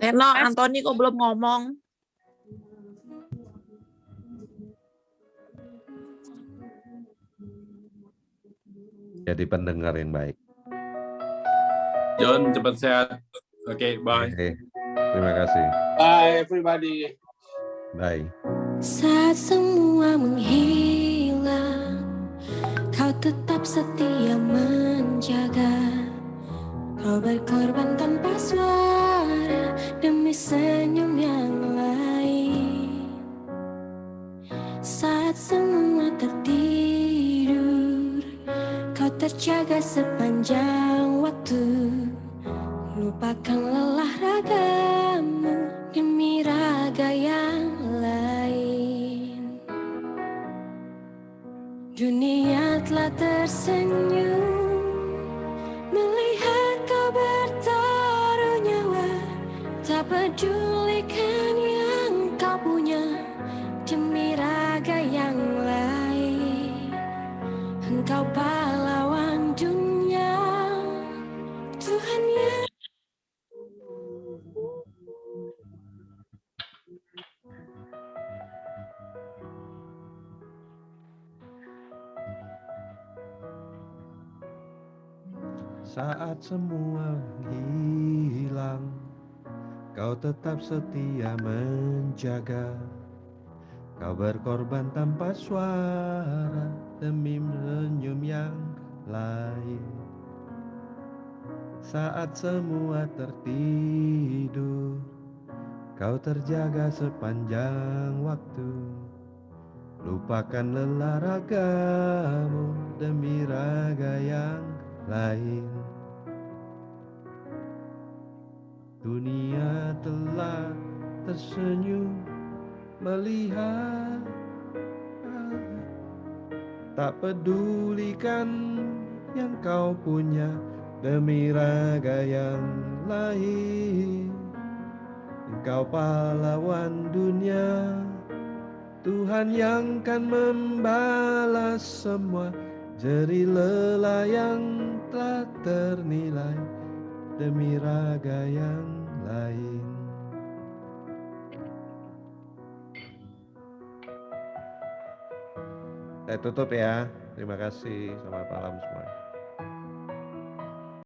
Speaker 4: Eno, Antoni kok belum ngomong?
Speaker 2: Jadi pendengar yang baik.
Speaker 5: John, cepat sehat. Oke, bye.
Speaker 2: Oke, terima kasih.
Speaker 13: Bye everybody.
Speaker 2: Bye.
Speaker 9: Saat semua menghilang, kau tetap setia menjaga. Kau berkorban tanpa suara demi senyum yang lain. Saat semua tertidur, kau terjaga sepanjang waktu. Lupakan lelah ragamu demi raga yang lain. Dunia telah tersenyum melihat kau bertaruh nyawa. Tak pedulikan yang kau punya demi raga yang lain. Engkau pahlawan dunia, Tuhan yang
Speaker 2: Saat semua hilang, kau tetap setia menjaga. Kau berkorban tanpa suara demi senyum yang lain. Saat semua tertidur, kau terjaga sepanjang waktu. Lupakan lelah ragamu demi raga yang lain. Dunia telah tersenyum melihat, tak pedulikan yang kau punya demi raga yang lain. Engkau pahlawan dunia, Tuhan yang kan membalas semua jerih lelah yang telah ternilai demi raga yang lain. Saya tutup ya. Terima kasih. Selamat malam semua.